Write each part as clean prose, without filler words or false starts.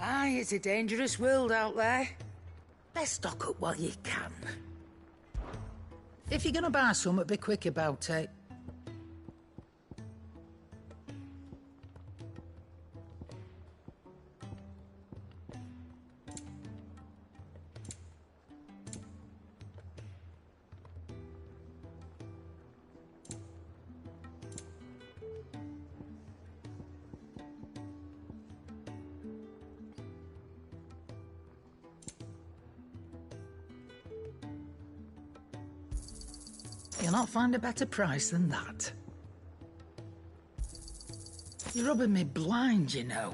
Aye, it's a dangerous world out there. Let's stock up while you can. If you're gonna buy something, be quick about it. You'll not find a better price than that. You're rubbing me blind, you know.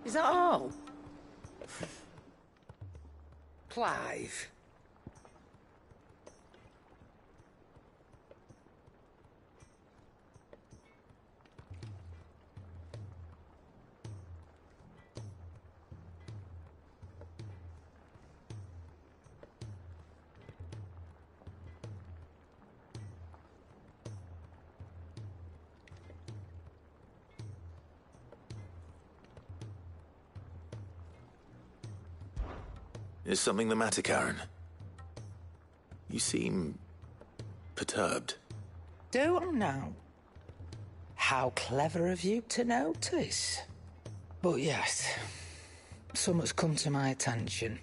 Is that all? Clive. Is something the matter, Karen? You seem perturbed. Do I now? How clever of you to notice. But yes, something's come to my attention,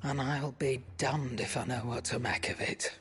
and I'll be damned if I know what to make of it.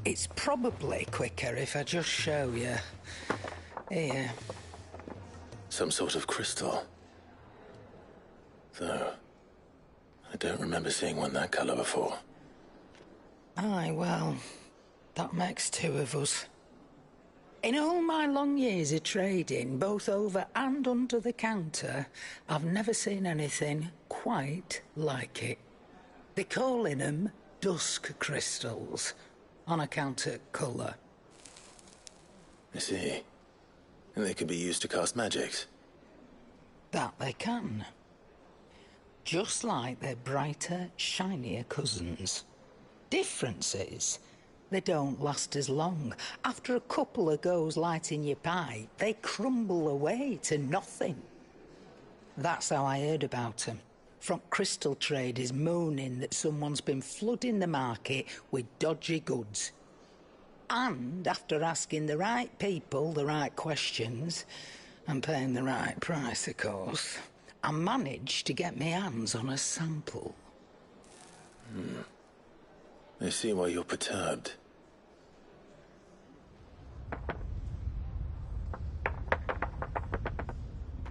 It's probably quicker if I just show you. Here. Some sort of crystal. Though, I don't remember seeing one that colour before. Aye, well, that makes two of us. In all my long years of trading, both over and under the counter, I've never seen anything quite like it. They're calling them dusk crystals, on account of colour. I see. And they can be used to cast magics. That they can. Just like their brighter, shinier cousins. Difference is, they don't last as long. After a couple of goes lighting your pipe, they crumble away to nothing. That's how I heard about them. From crystal traders moaning that someone's been flooding the market with dodgy goods. And after asking the right people the right questions, and paying the right price, of course, I managed to get my hands on a sample. I see why you're perturbed.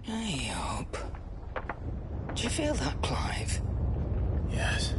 Hey up. Do you feel that, Clive? Yes.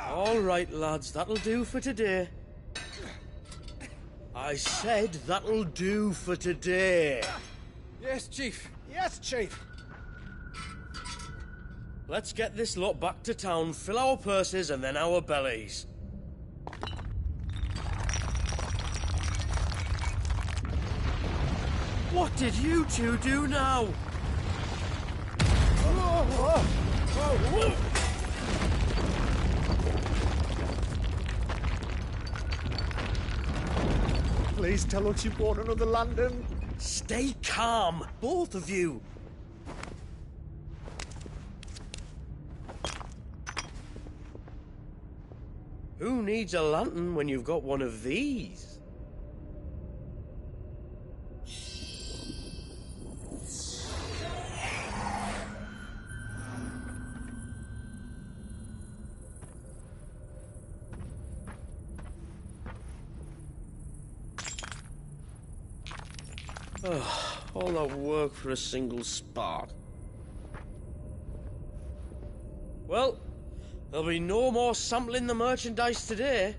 All right, lads, that'll do for today. I said that'll do for today. Yes, Chief. Yes, Chief. Let's get this lot back to town, fill our purses and then our bellies. What did you two do now? Please tell us you bought another London. Stay calm, both of you. Who needs a lantern when you've got one of these? All that work for a single spark. Well, there'll be no more sampling the merchandise today.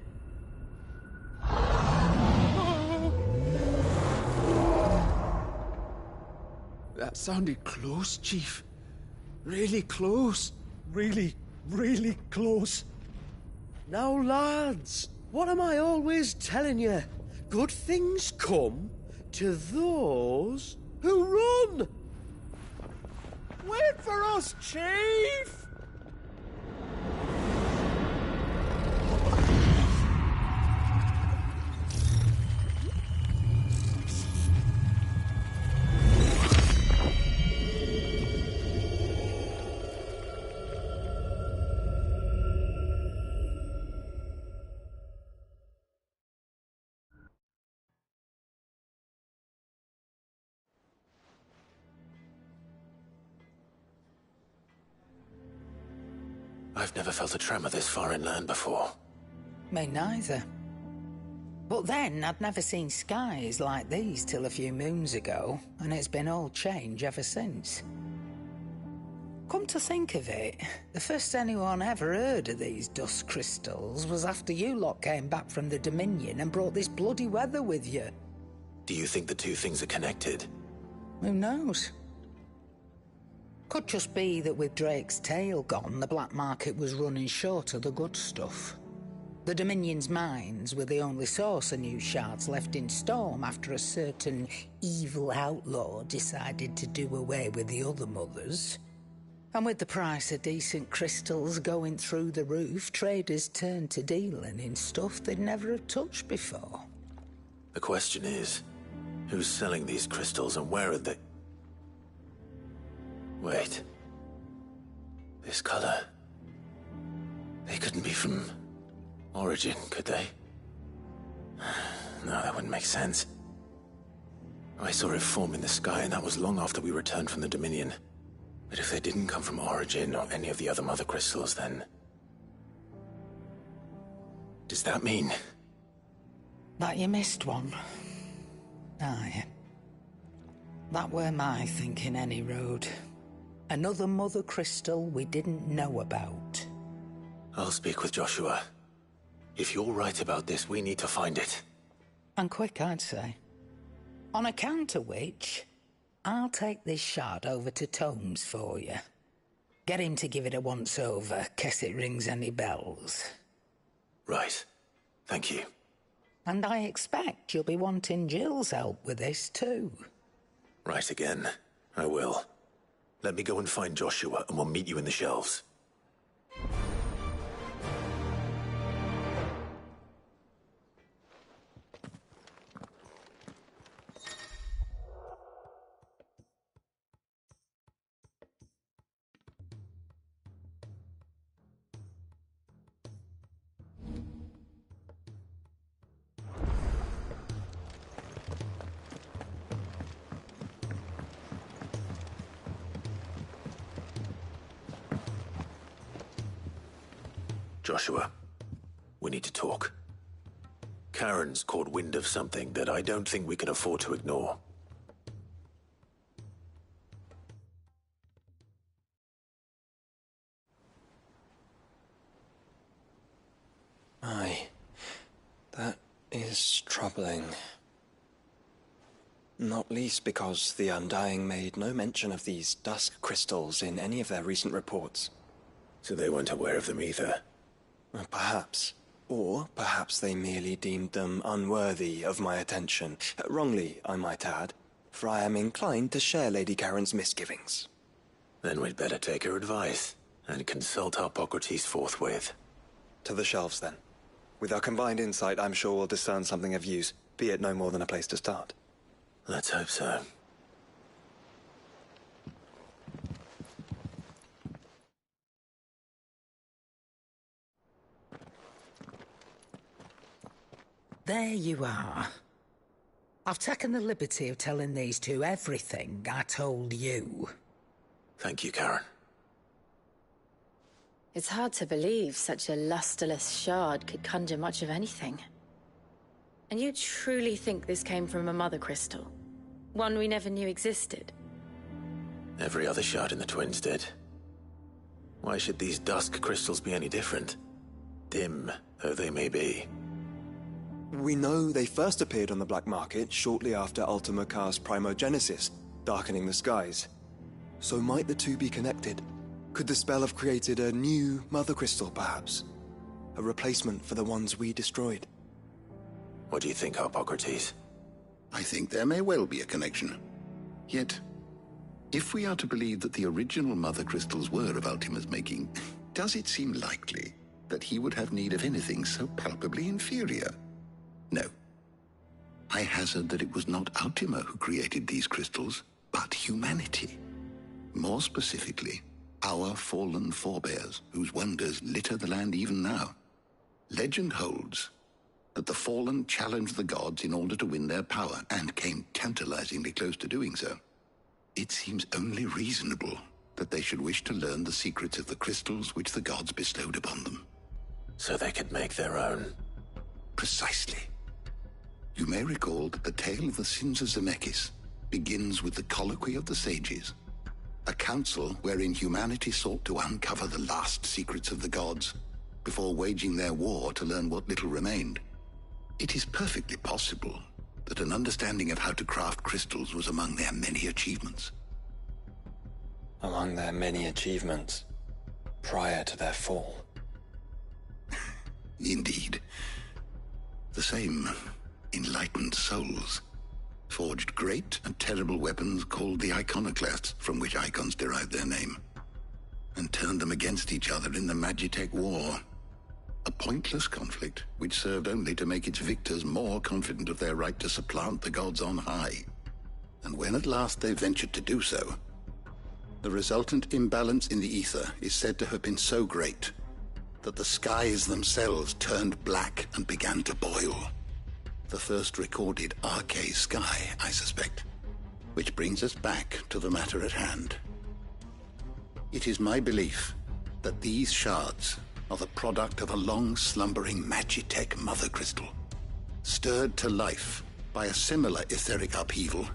That sounded close, Chief. Really close. Really, really close. Now, lads, what am I always telling you? Good things come to those who run. Wait for us, Chief! I've never felt a tremor this far inland before. Me neither. But then, I'd never seen skies like these till a few moons ago, and it's been all change ever since. Come to think of it, the first anyone ever heard of these dust crystals was after you lot came back from the Dominion and brought this bloody weather with you. Do you think the two things are connected? Who knows? Could just be that with Drake's tail gone, the black market was running short of the good stuff. The Dominion's mines were the only source of new shards left in Storm after a certain evil outlaw decided to do away with the other mothers. And with the price of decent crystals going through the roof, traders turned to dealing in stuff they'd never have touched before. The question is, who's selling these crystals and where are they? Wait. This color. They couldn't be from Origin, could they? No, that wouldn't make sense. I saw it form in the sky, and that was long after we returned from the Dominion. But if they didn't come from Origin or any of the other mother crystals, then... does that mean... that you missed one? Aye. That were my thinking, any road. Another mother crystal we didn't know about. I'll speak with Joshua. If you're right about this, we need to find it. And quick, I'd say. On account of which, I'll take this shard over to Tomes for you. Get him to give it a once-over, case it rings any bells. Right. Thank you. And I expect you'll be wanting Jill's help with this, too. Right again. I will. Let me go and find Joshua, and we'll meet you in the shelves. Joshua, we need to talk. Karen's caught wind of something that I don't think we can afford to ignore. Aye, that is troubling. Not least because the Undying made no mention of these dusk crystals in any of their recent reports. So they weren't aware of them either. Perhaps. Or perhaps they merely deemed them unworthy of my attention. Wrongly, I might add, for I am inclined to share Lady Karen's misgivings. Then we'd better take her advice and consult Harpocrates forthwith. To the shelves, then. With our combined insight, I'm sure we'll discern something of use, be it no more than a place to start. Let's hope so. There you are. I've taken the liberty of telling these two everything I told you. Thank you, Karen. It's hard to believe such a lusterless shard could conjure much of anything. And you truly think this came from a mother crystal? One we never knew existed? Every other shard in the Twins did. Why should these dusk crystals be any different? Dim though they may be. We know they first appeared on the black market shortly after Ultima Car's primogenesis, darkening the skies. So might the two be connected? Could the spell have created a new mother crystal, perhaps? A replacement for the ones we destroyed? What do you think, Harpocrates? I think there may well be a connection. Yet, if we are to believe that the original mother crystals were of Ultima's making, does it seem likely that he would have need of anything so palpably inferior? No. I hazard that it was not Ultima who created these crystals, but humanity. More specifically, our fallen forebears, whose wonders litter the land even now. Legend holds that the fallen challenged the gods in order to win their power, and came tantalizingly close to doing so. It seems only reasonable that they should wish to learn the secrets of the crystals which the gods bestowed upon them. So they could make their own. Precisely. You may recall that the tale of the sins of Zemeckis begins with the colloquy of the sages, a council wherein humanity sought to uncover the last secrets of the gods before waging their war to learn what little remained. It is perfectly possible that an understanding of how to craft crystals was among their many achievements. Among their many achievements, prior to their fall. Indeed. The same enlightened souls forged great and terrible weapons called the Iconoclasts, from which icons derived their name, and turned them against each other in the Magitech War. A pointless conflict which served only to make its victors more confident of their right to supplant the gods on high. And when at last they ventured to do so, the resultant imbalance in the ether is said to have been so great that the skies themselves turned black and began to boil. The first recorded Arcade sky, I suspect. Which brings us back to the matter at hand. It is my belief that these shards are the product of a long-slumbering Magitech mother crystal, stirred to life by a similar etheric upheaval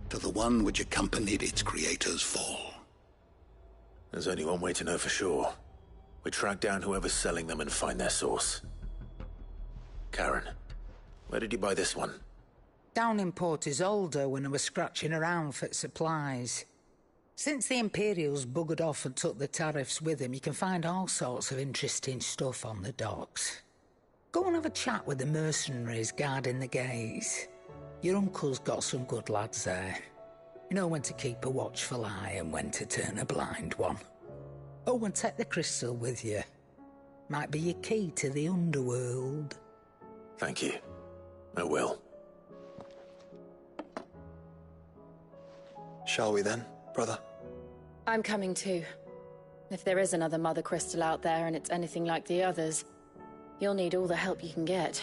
to the one which accompanied its creator's fall. There's only one way to know for sure. We track down whoever's selling them and find their source. Karen, where did you buy this one? Down in Port Isolde when I was scratching around for supplies. Since the Imperials buggered off and took the tariffs with them, you can find all sorts of interesting stuff on the docks. Go and have a chat with the mercenaries guarding the gates. Your uncle's got some good lads there. You know when to keep a watchful eye and when to turn a blind one. Oh, and take the crystal with you. Might be your key to the underworld. Thank you. I will. Shall we then, brother? I'm coming too. If there is another Mother Crystal out there and it's anything like the others, you'll need all the help you can get.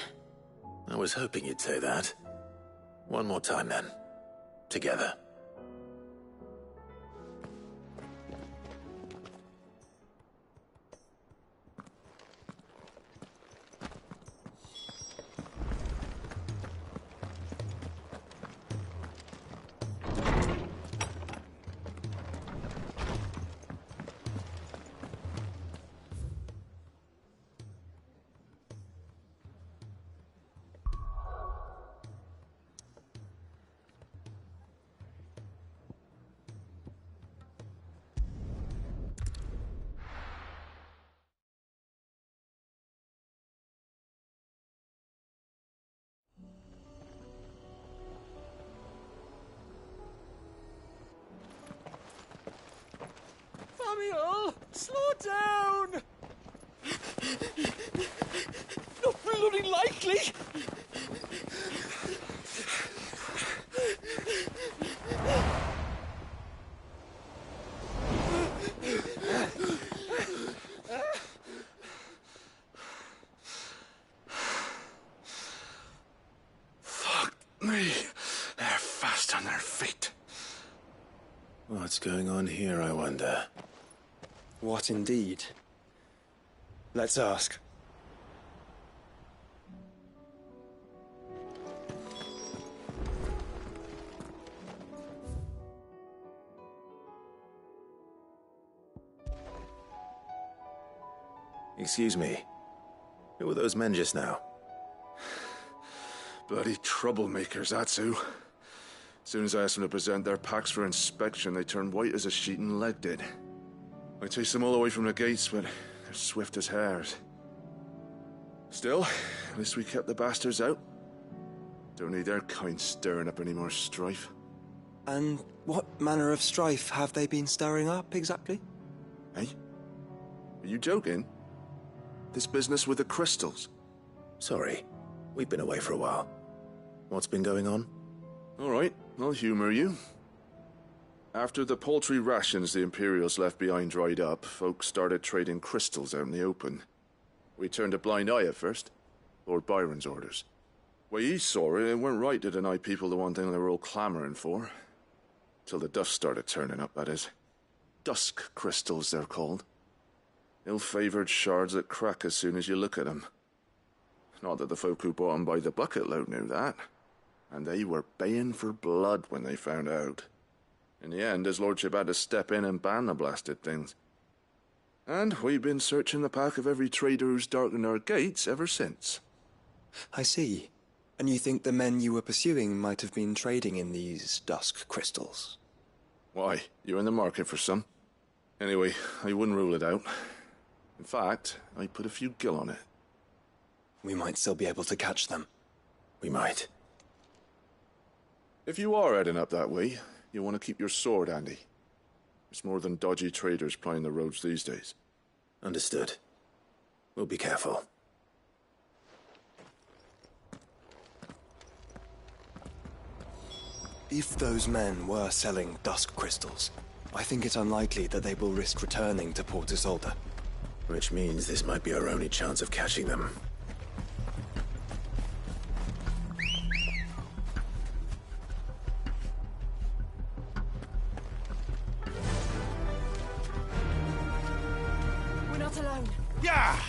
I was hoping you'd say that. One more time then. Together. Samuel, slow down! Not bloody likely! Fuck me. They're fast on their feet. What's going on here, I wonder? What indeed? Let's ask. Excuse me. Who were those men just now? Bloody troublemakers, that's who. As soon as I asked them to present their packs for inspection, they turned white as a sheet and legged it. I chased them all away from the gates, but they're swift as hares. Still, at least we kept the bastards out. Don't need their kind stirring up any more strife. And what manner of strife have they been stirring up, exactly? Hey? Are you joking? This business with the crystals? Sorry, we've been away for a while. What's been going on? All right, I'll humor you. After the paltry rations the Imperials left behind dried up, folks started trading crystals out in the open. We turned a blind eye at first. Lord Byron's orders. Way he saw it, it weren't right to deny people the one thing they were all clamoring for. Till the dust started turning up, that is. Dusk crystals, they're called. Ill-favored shards that crack as soon as you look at them. Not that the folk who bought them by the bucket load knew that. And they were baying for blood when they found out. In the end, his lordship had to step in and ban the blasted things. And we've been searching the pack of every trader who's darkened our gates ever since. I see. And you think the men you were pursuing might have been trading in these dusk crystals? Why, you're in the market for some. Anyway, I wouldn't rule it out. In fact, I put a few gil on it. we might still be able to catch them. We might. If you are heading up that way, you want to keep your sword handy. It's more than dodgy traders plying the roads these days. Understood. We'll be careful. If those men were selling dusk crystals, I think it's unlikely that they will risk returning to Port Isolde. Which means this might be our only chance of catching them. We're not alone. Yeah!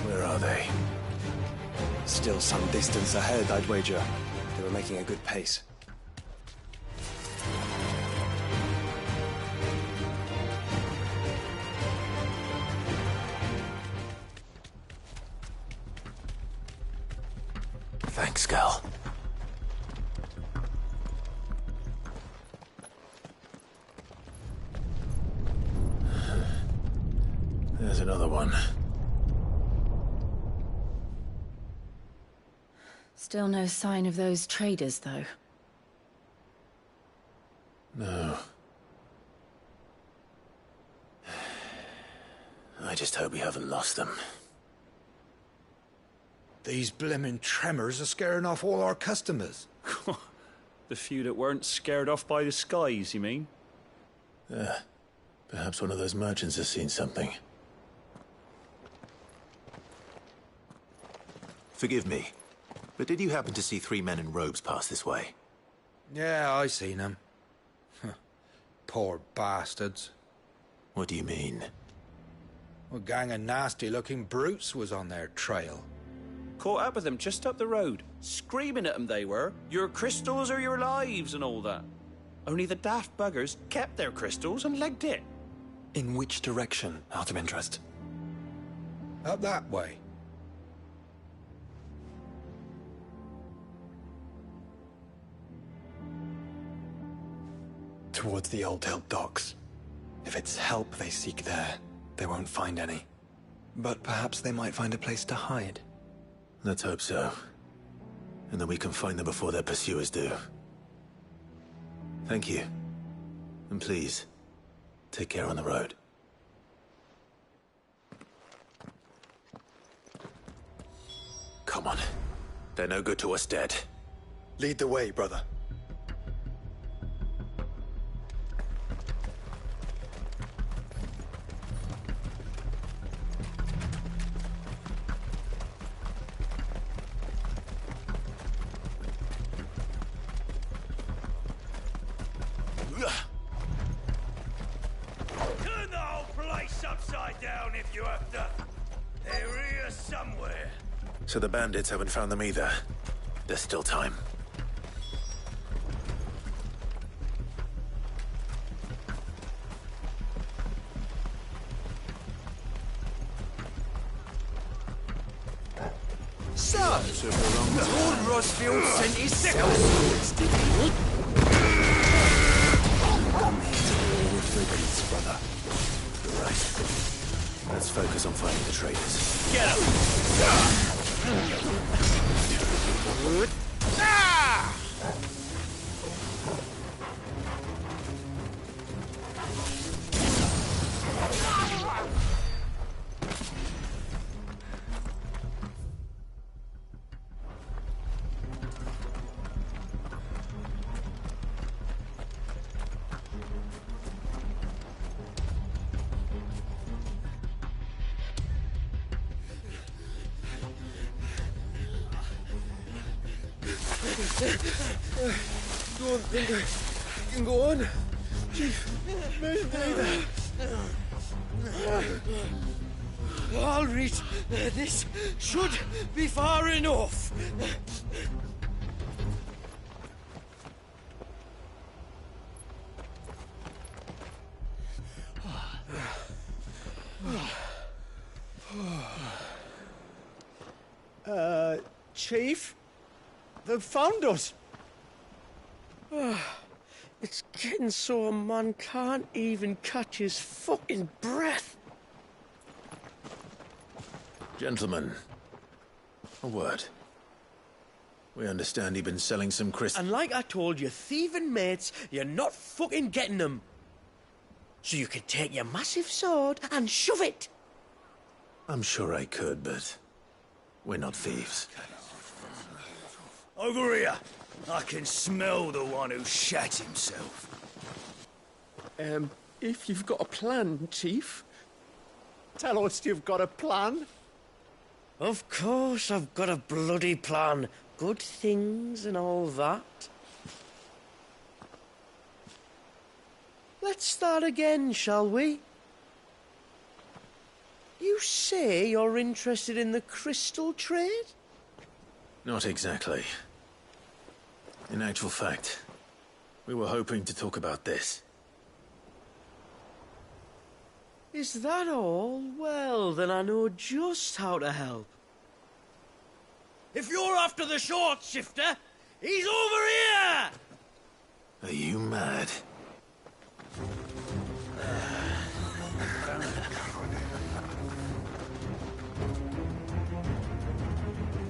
Where are they? Still some distance ahead, I'd wager. They were making a good pace. Thanks, Gal. There's another one. Still no sign of those traders, though. No. I just hope we haven't lost them. These blimmin' tremors are scaring off all our customers. The few that weren't scared off by the skies, you mean? Perhaps one of those merchants has seen something. Forgive me, but did you happen to see 3 men in robes pass this way? Yeah, I seen them. Poor bastards. What do you mean? A gang of nasty-looking brutes was on their trail. Caught up with them just up the road. Screaming at them they were. Your crystals or your lives and all that. Only the daft buggers kept their crystals and legged it. In which direction, out of interest? Up that way. Towards the Old Hill docks. If it's help they seek there, they won't find any. But perhaps they might find a place to hide. Let's hope so. And that we can find them before their pursuers do. Thank you. And please, take care on the road. Come on. They're no good to us dead. Lead the way, brother. Turn the whole place upside down if you have to. They're here somewhere. So the bandits haven't found them either. There's still time. So, Lord Rosfield sent his sellswords, did he? Come here to war with brigands, brother. You're right. Let's focus on finding the traders. Get him! Ah! Don't think I can go on. Chief, neither. I'll reach. This should be far enough. Chief? They've found us. It's getting so a man can't even catch his fucking breath. Gentlemen, a word. We understand you've been selling some crystals. And like I told your thieving mates, you're not fucking getting them. So you can take your massive sword and shove it. I'm sure I could, but we're not thieves. Over here. I can smell the one who shat himself. If you've got a plan, Chief, tell us you've got a plan. Of course I've got a bloody plan. Good things and all that. Let's start again, shall we? You say you're interested in the crystal trade? Not exactly. In actual fact, we were hoping to talk about this. Is that all? Well, then I know just how to help. If you're after the short shifter, he's over here! Are you mad?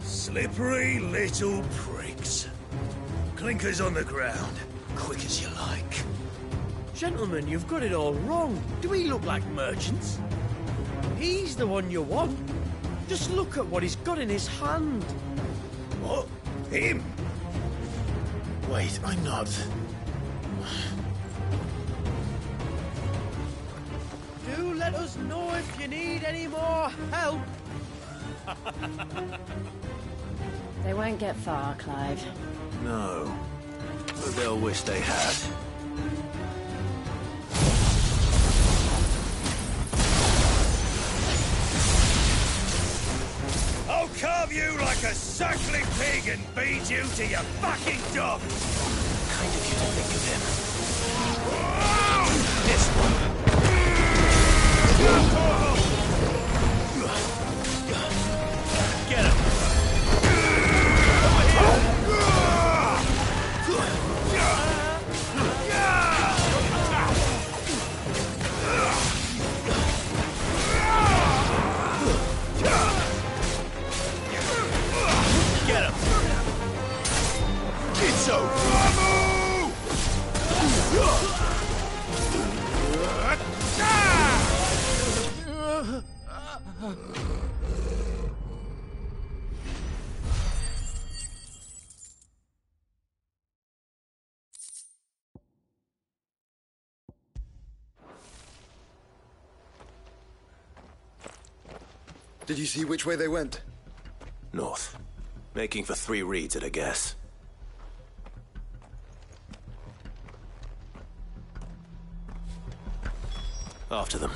Slippery little pricks. Clinkers on the ground, quick as you like. Gentlemen, you've got it all wrong. Do we look like merchants? He's the one you want. Just look at what he's got in his hand. What? Him? Wait, I'm not. Do let us know if you need any more help. They won't get far, Clive. No. But they'll wish they had. I'll carve you like a suckling pig and feed you to your fucking dog! Kind of you to think of him. This one! Get him! Over here! Get him! It's over! Did you see which way they went? North. Making for 3 reeds at a guess. After them.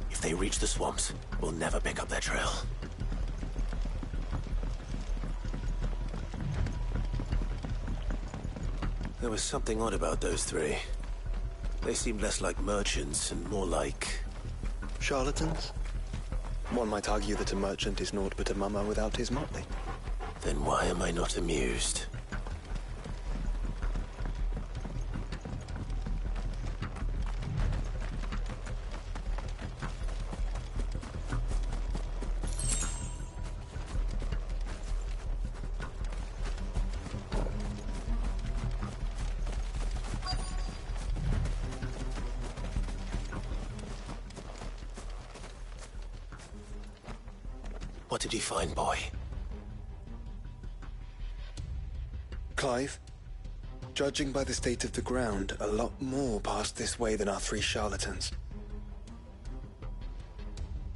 If they reach the swamps, we'll never pick up their trail. There was something odd about those 3. They seemed less like merchants and more like... Charlatans? One might argue that a merchant is naught but a mummer without his motley. Then why am I not amused? What did you find, boy? Clive, judging by the state of the ground, a lot more passed this way than our 3 charlatans.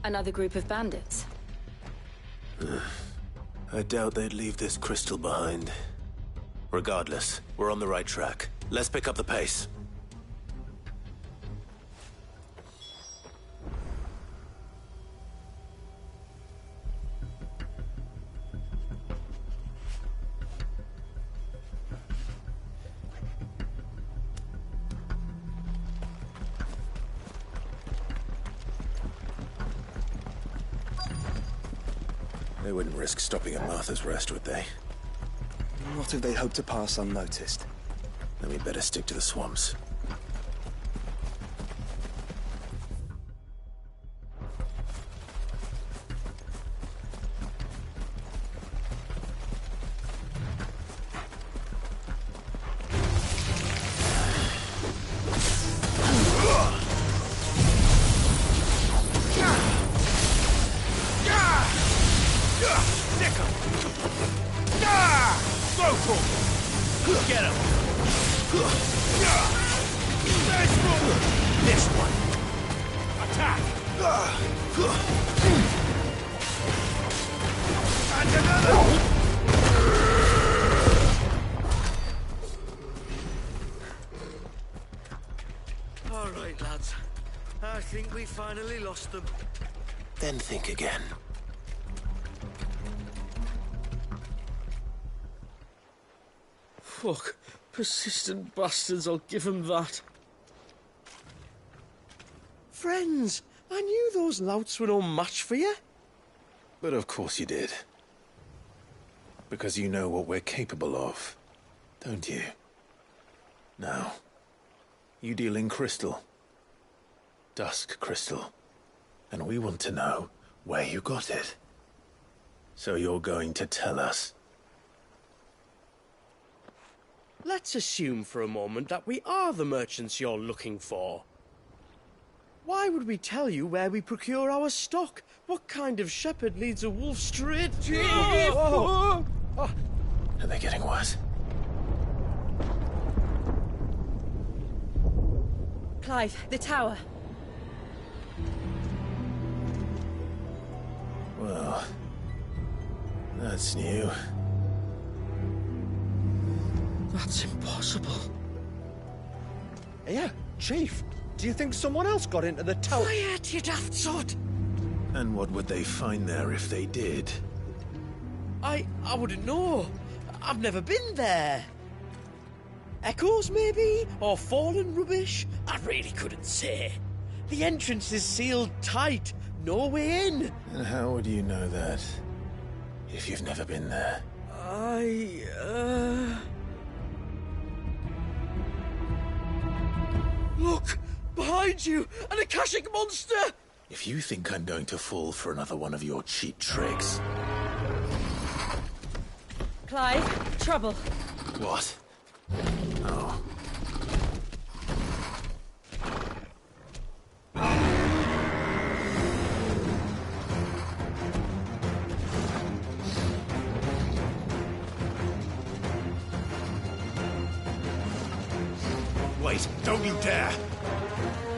Another group of bandits? I doubt they'd leave this crystal behind. Regardless, we're on the right track. Let's pick up the pace. They wouldn't risk stopping at Martha's Rest, would they? Not if they hope to pass unnoticed. Then we'd better stick to the swamps. All right, lads. I think we finally lost them. Then think again. Fuck. Persistent bastards, I'll give them that. Friends, I knew those louts were no match for you. But of course you did. Because you know what we're capable of, don't you? Now, you deal in crystal. Dusk crystal. And we want to know where you got it. So you're going to tell us. Let's assume for a moment that we are the merchants you're looking for. Why would we tell you where we procure our stock? What kind of shepherd leads a wolf straight to... Are they getting worse? Clive, the tower. Well, that's new. That's impossible. Yeah, Chief. Do you think someone else got into the tower? Quiet, you daft sod! And what would they find there if they did? I wouldn't know. I've never been there. Echoes, maybe? Or fallen rubbish? I really couldn't say. The entrance is sealed tight. No way in. And how would you know that? If you've never been there? Look! Behind you! An Akashic monster! If you think I'm going to fall for another one of your cheap tricks... Clive, trouble. What? Oh. Wait, don't you dare!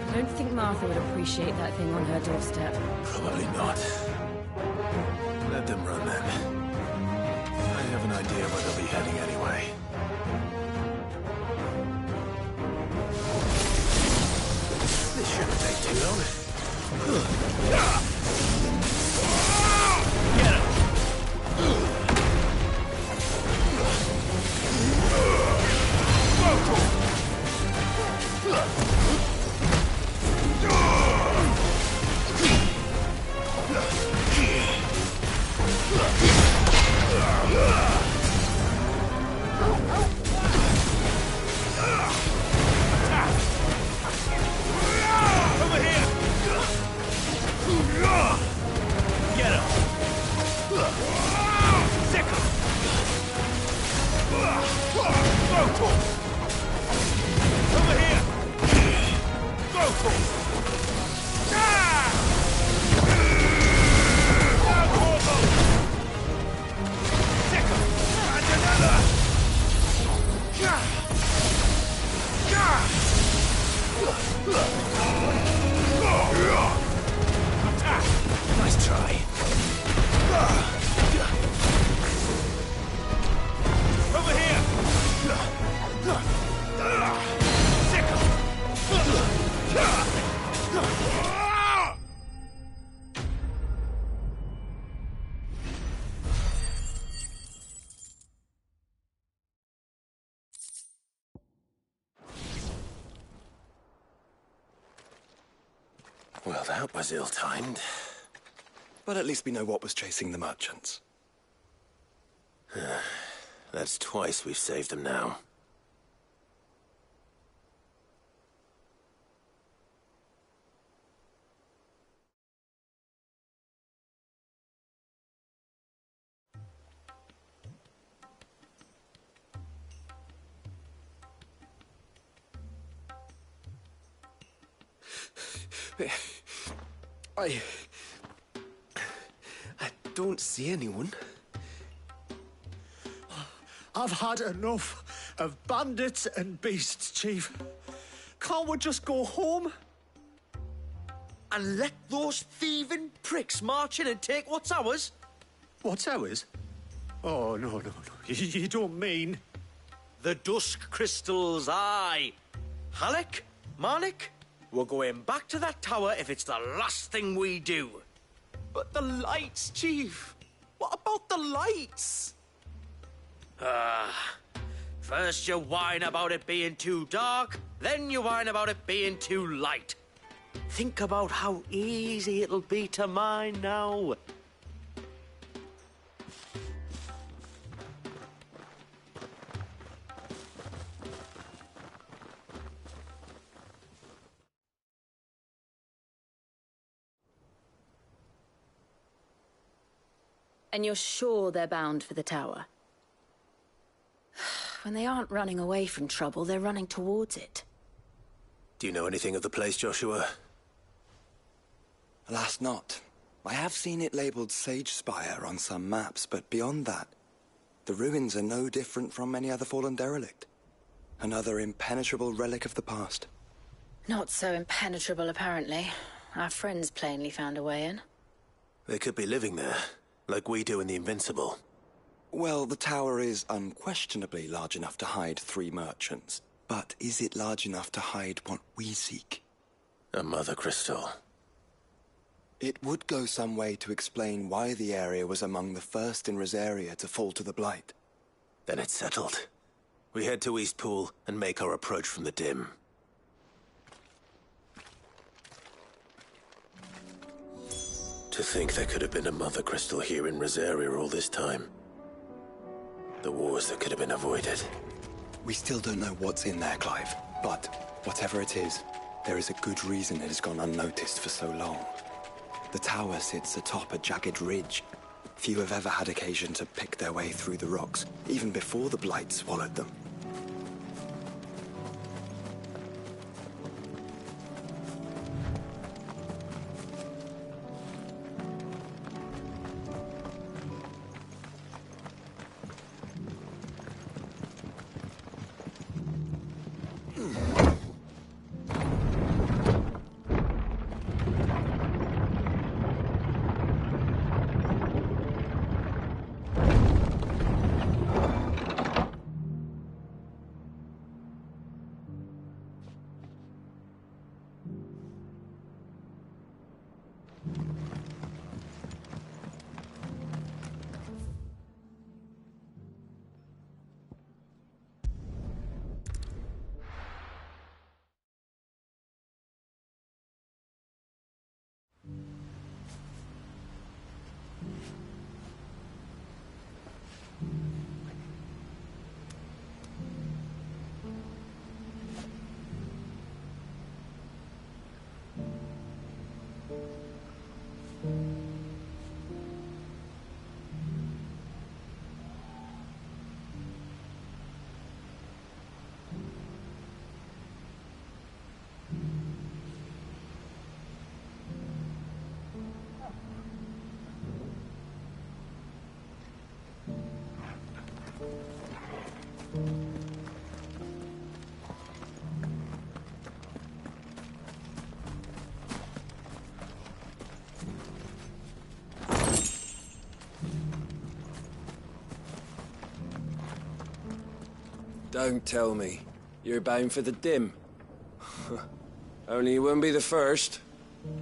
I don't think Martha would appreciate that thing on her doorstep. Probably not. Let them run then. I have an idea where they'll be heading anyway. This shouldn't take too long. Get him! Nice try. Over here! Well, that was ill-timed. But at least we know what was chasing the merchants. That's twice we've saved them now. I don't see anyone. I've had enough of bandits and beasts, Chief. Can't we just go home? And let those thieving pricks march in and take what's ours? What's ours? Oh, no. You don't mean... The Dusk Crystals, aye. Halleck, Marnik, we're going back to that tower if it's the last thing we do. But the lights, Chief. What about the lights? First you whine about it being too dark, then you whine about it being too light. Think about how easy it'll be to mine now. And you're sure they're bound for the tower? When they aren't running away from trouble, they're running towards it. Do you know anything of the place, Joshua? Alas, not. I have seen it labelled Sage Spire on some maps, but beyond that, the ruins are no different from any other fallen derelict. Another impenetrable relic of the past. Not so impenetrable, apparently. Our friends plainly found a way in. They could be living there, like we do in the Invincible. Well, the tower is unquestionably large enough to hide 3 merchants. But is it large enough to hide what we seek? A Mother Crystal. It would go some way to explain why the area was among the first in Rosaria to fall to the Blight. Then it's settled. We head to Eastpool and make our approach from the dim. To think there could have been a Mother Crystal here in Rosaria all this time. The wars that could have been avoided. We still don't know what's in there, Clive. But whatever it is, there is a good reason it has gone unnoticed for so long. The tower sits atop a jagged ridge. Few have ever had occasion to pick their way through the rocks, even before the Blight swallowed them. Don't tell me. You're bound for the dim. Only you wouldn't be the first.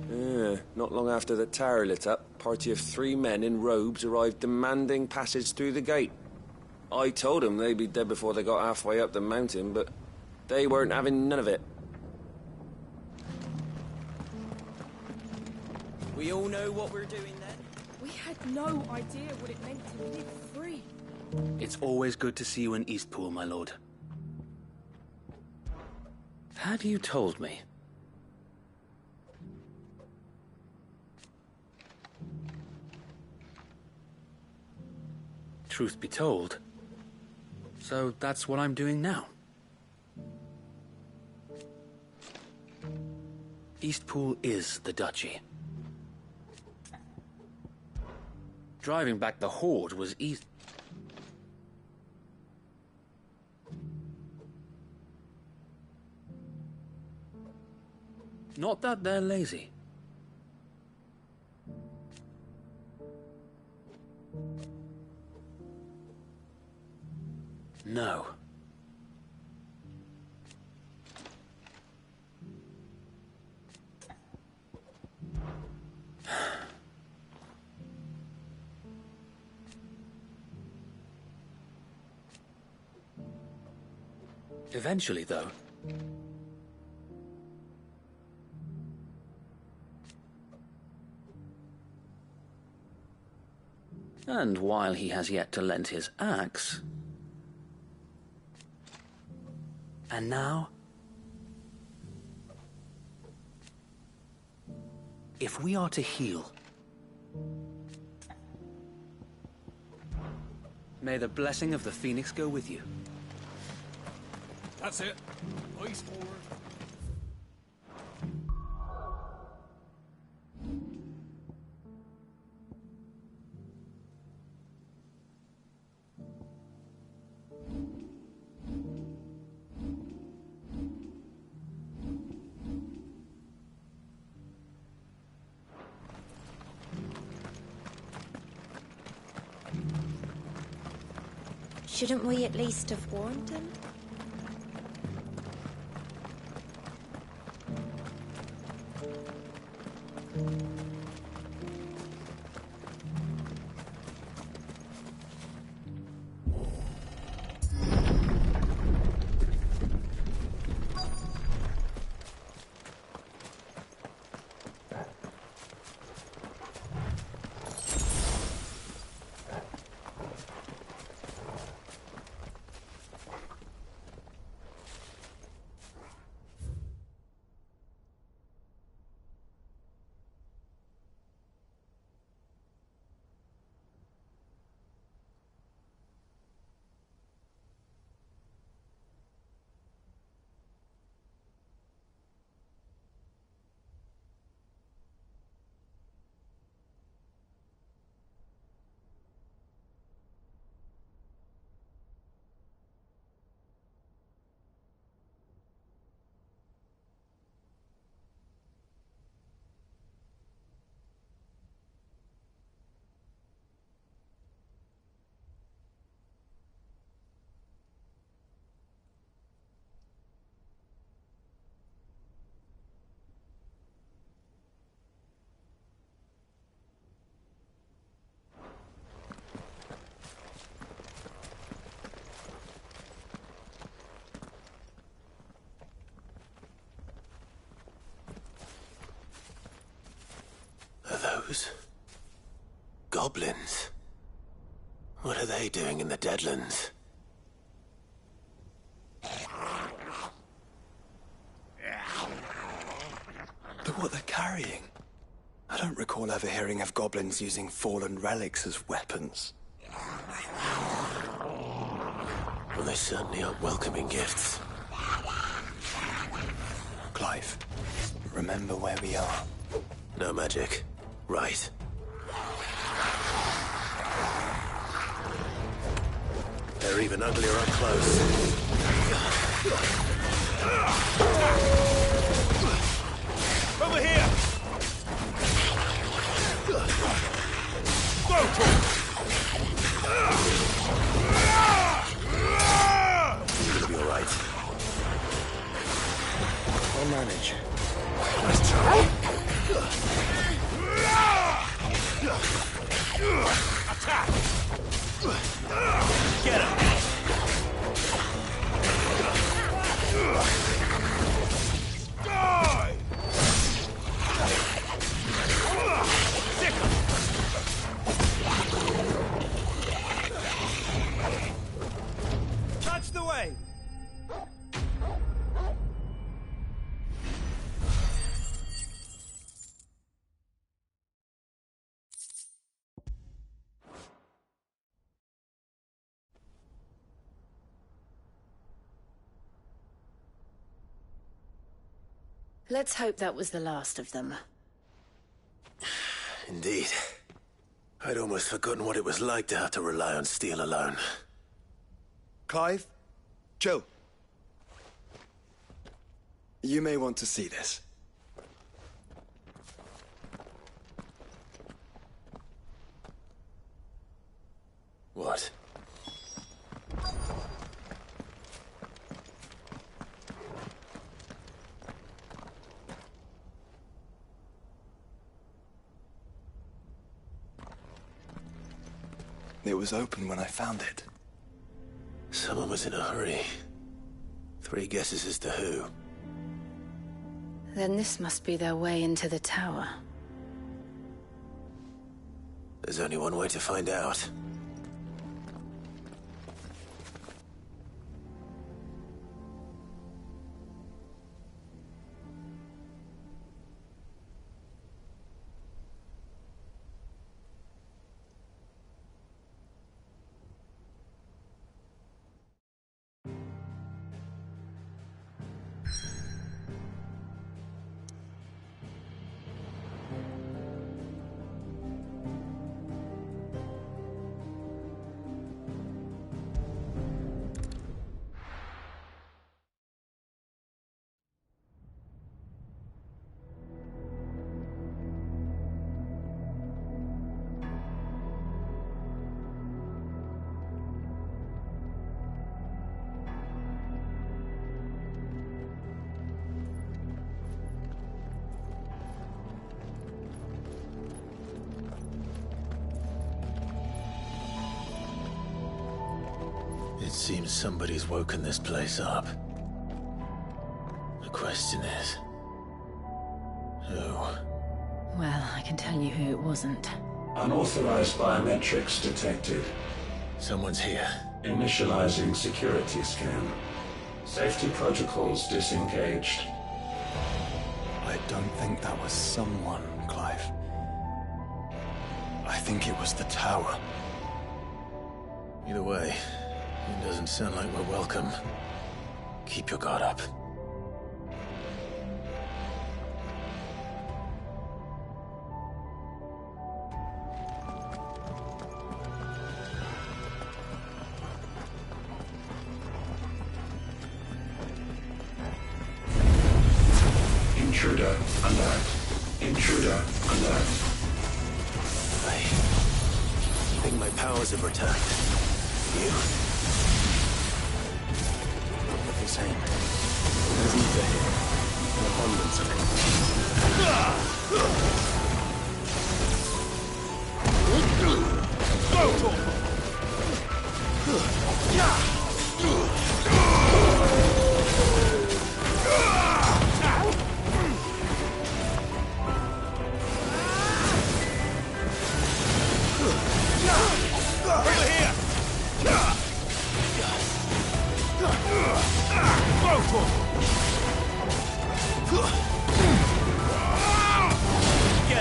Yeah, not long after the tower lit up, a party of 3 men in robes arrived demanding passage through the gate. I told them they'd be dead before they got halfway up the mountain, but they weren't having none of it. We all know what we're doing then? had no idea what it meant to live free. It's always good to see you in Eastpool, my lord. Had you told me? Truth be told, so that's what I'm doing now. Eastpool is the duchy. Driving back the Horde was easy. Not that they're lazy. No. Eventually, though. And while he has yet to lend his axe... And now... If we are to heal... May the blessing of the Phoenix go with you. That's it. Eyes forward. Shouldn't we at least have warned him? Goblins? What are they doing in the Deadlands? Look what they're carrying. I don't recall ever hearing of goblins using fallen relics as weapons. Well, they certainly aren't welcoming gifts. Clive, remember where we are. No magic. Right. They're even uglier up close. Over here! It'll be all right. I'll manage. Let's try. Attack! Get him! Die! Sick him! Let's hope that was the last of them. Indeed. I'd almost forgotten what it was like to have to rely on steel alone. Clive? Joe? You may want to see this. What? It was open when I found it. Someone was in a hurry. 3 guesses as to who. Then this must be their way into the tower. There's only one way to find out. It seems somebody's woken this place up. The question is... who? Well, I can tell you who it wasn't. Unauthorized biometrics detected. Someone's here. Initializing security scan. Safety protocols disengaged. I don't think that was someone, Clive. I think it was the tower. Either way, it doesn't sound like we're welcome. Keep your guard up. Intruder alert. Intruder alert. I think my powers have returned. You? The same. There's ether here. An abundance of Get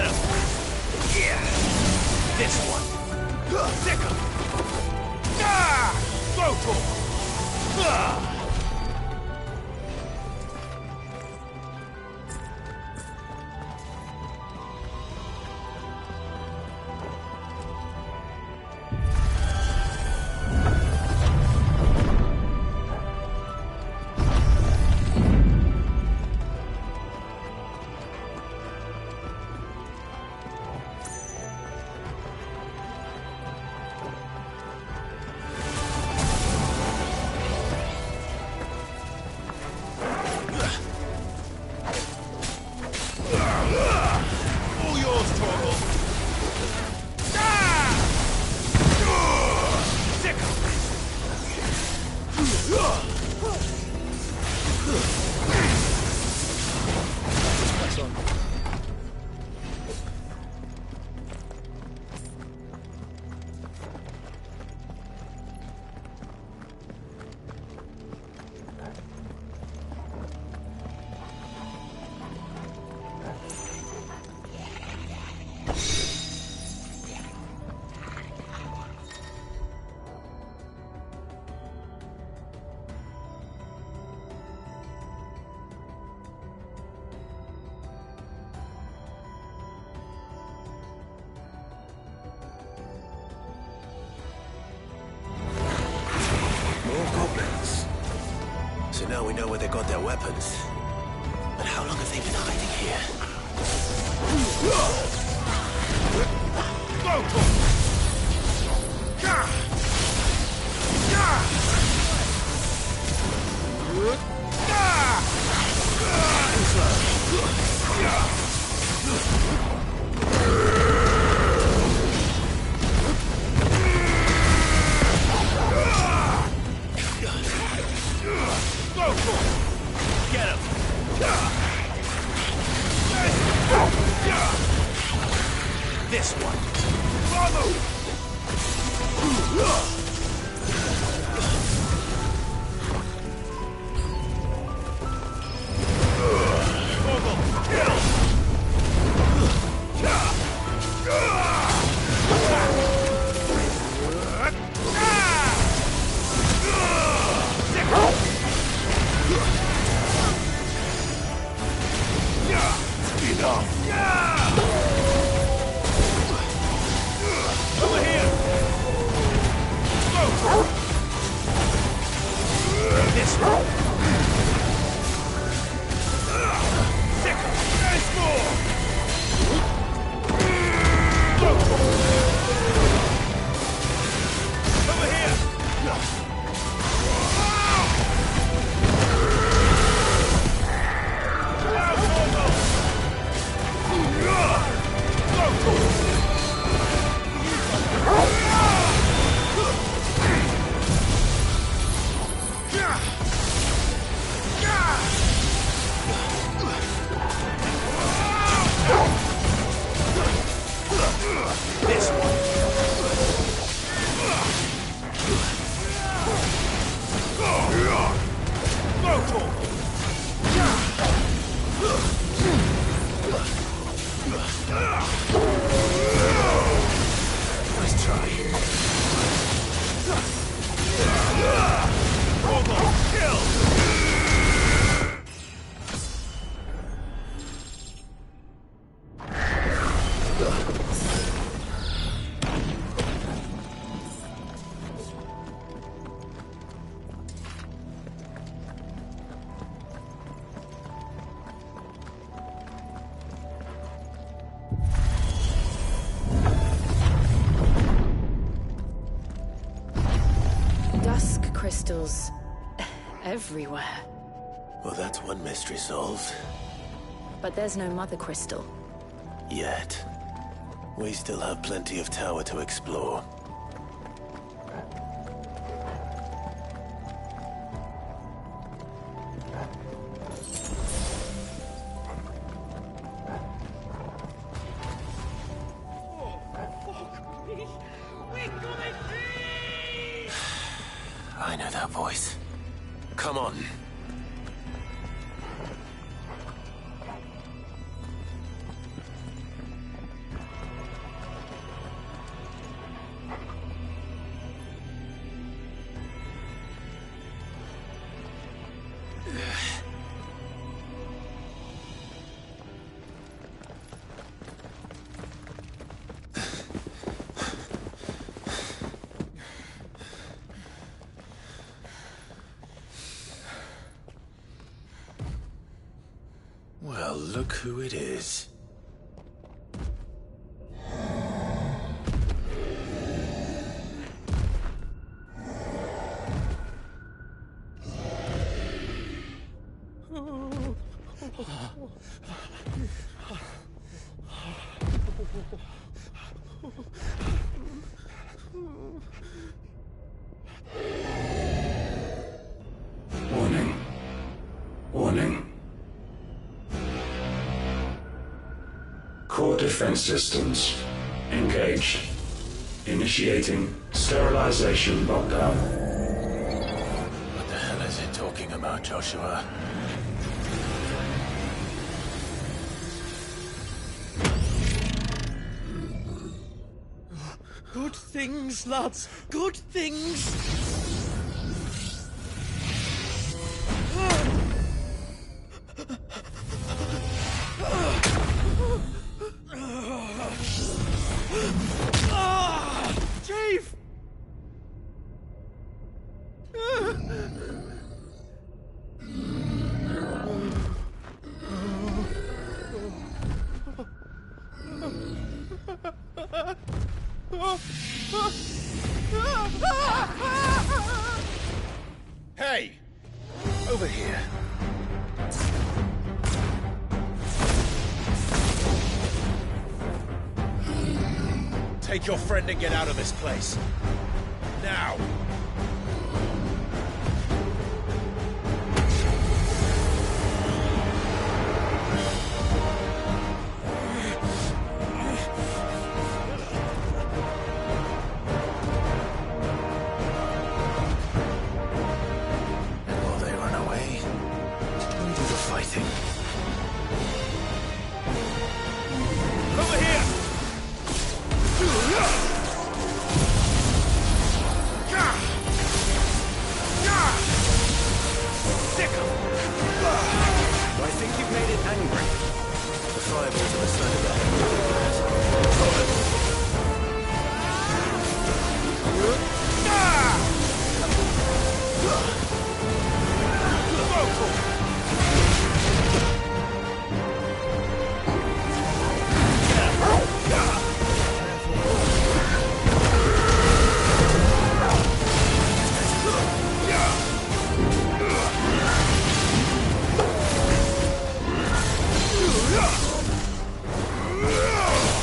know where they got their weapons. But how long have they been hiding here? Get him! This one. Follow! Crystals everywhere. Well, that's one mystery solved. But there's no Mother Crystal. Yet. We still have plenty of tower to explore. I know that voice. Come on. Well, look who it is. Warning. Warning. Core defense systems engaged. Initiating sterilization lockdown. What the hell is it talking about, Joshua? Good things, lads. Good things. Chief! Hey! Over here. Take your friend and get out of this place. Now! And while they run away, we do the fighting. Over here! I think you've made it angry. The fireball to the side of the head.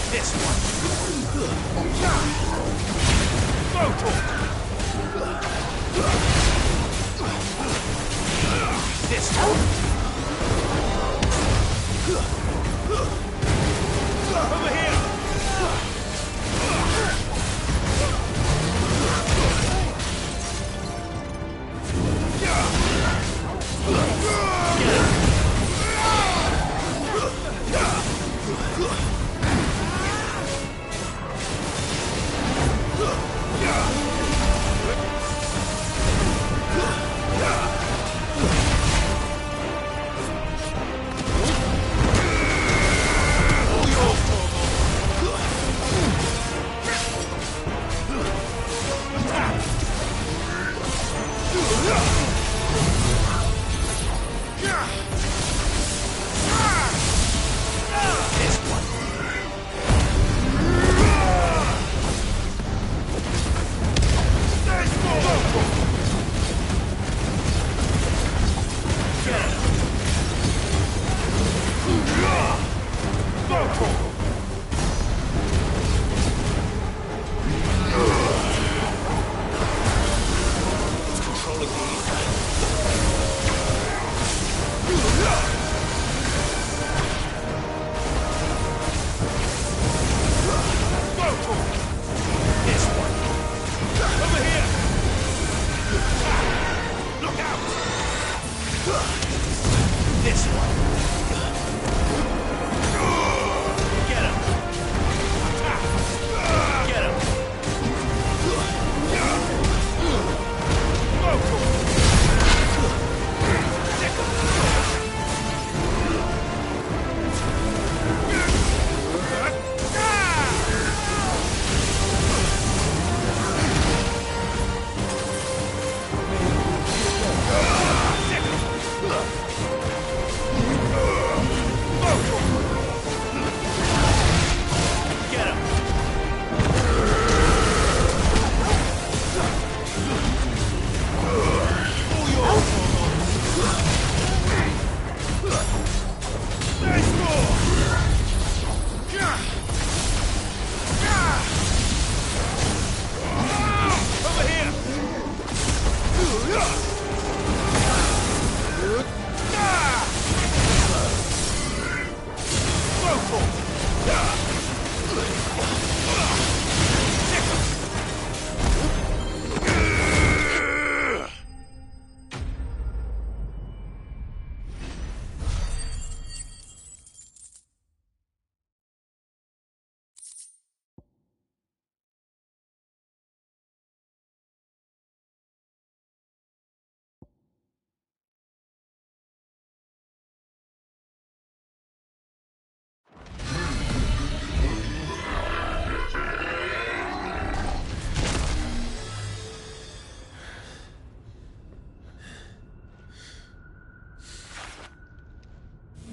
This one. This one. Over here!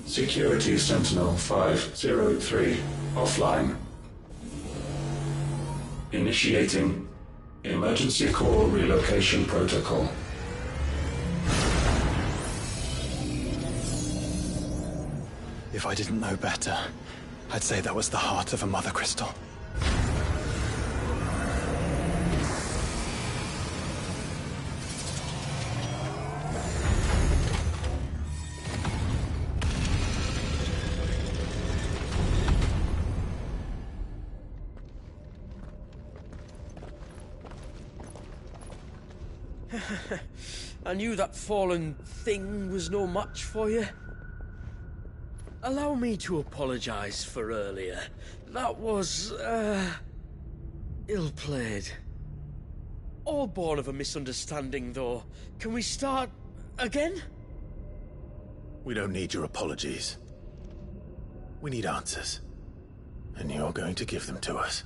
Security Sentinel 503. offline. Initiating emergency core relocation protocol. If I didn't know better, I'd say that was the heart of a Mother Crystal. I knew that fallen thing was no match for you. Allow me to apologize for earlier. That was, ill-played. All born of a misunderstanding, though. Can we start again? We don't need your apologies. We need answers. And you're going to give them to us.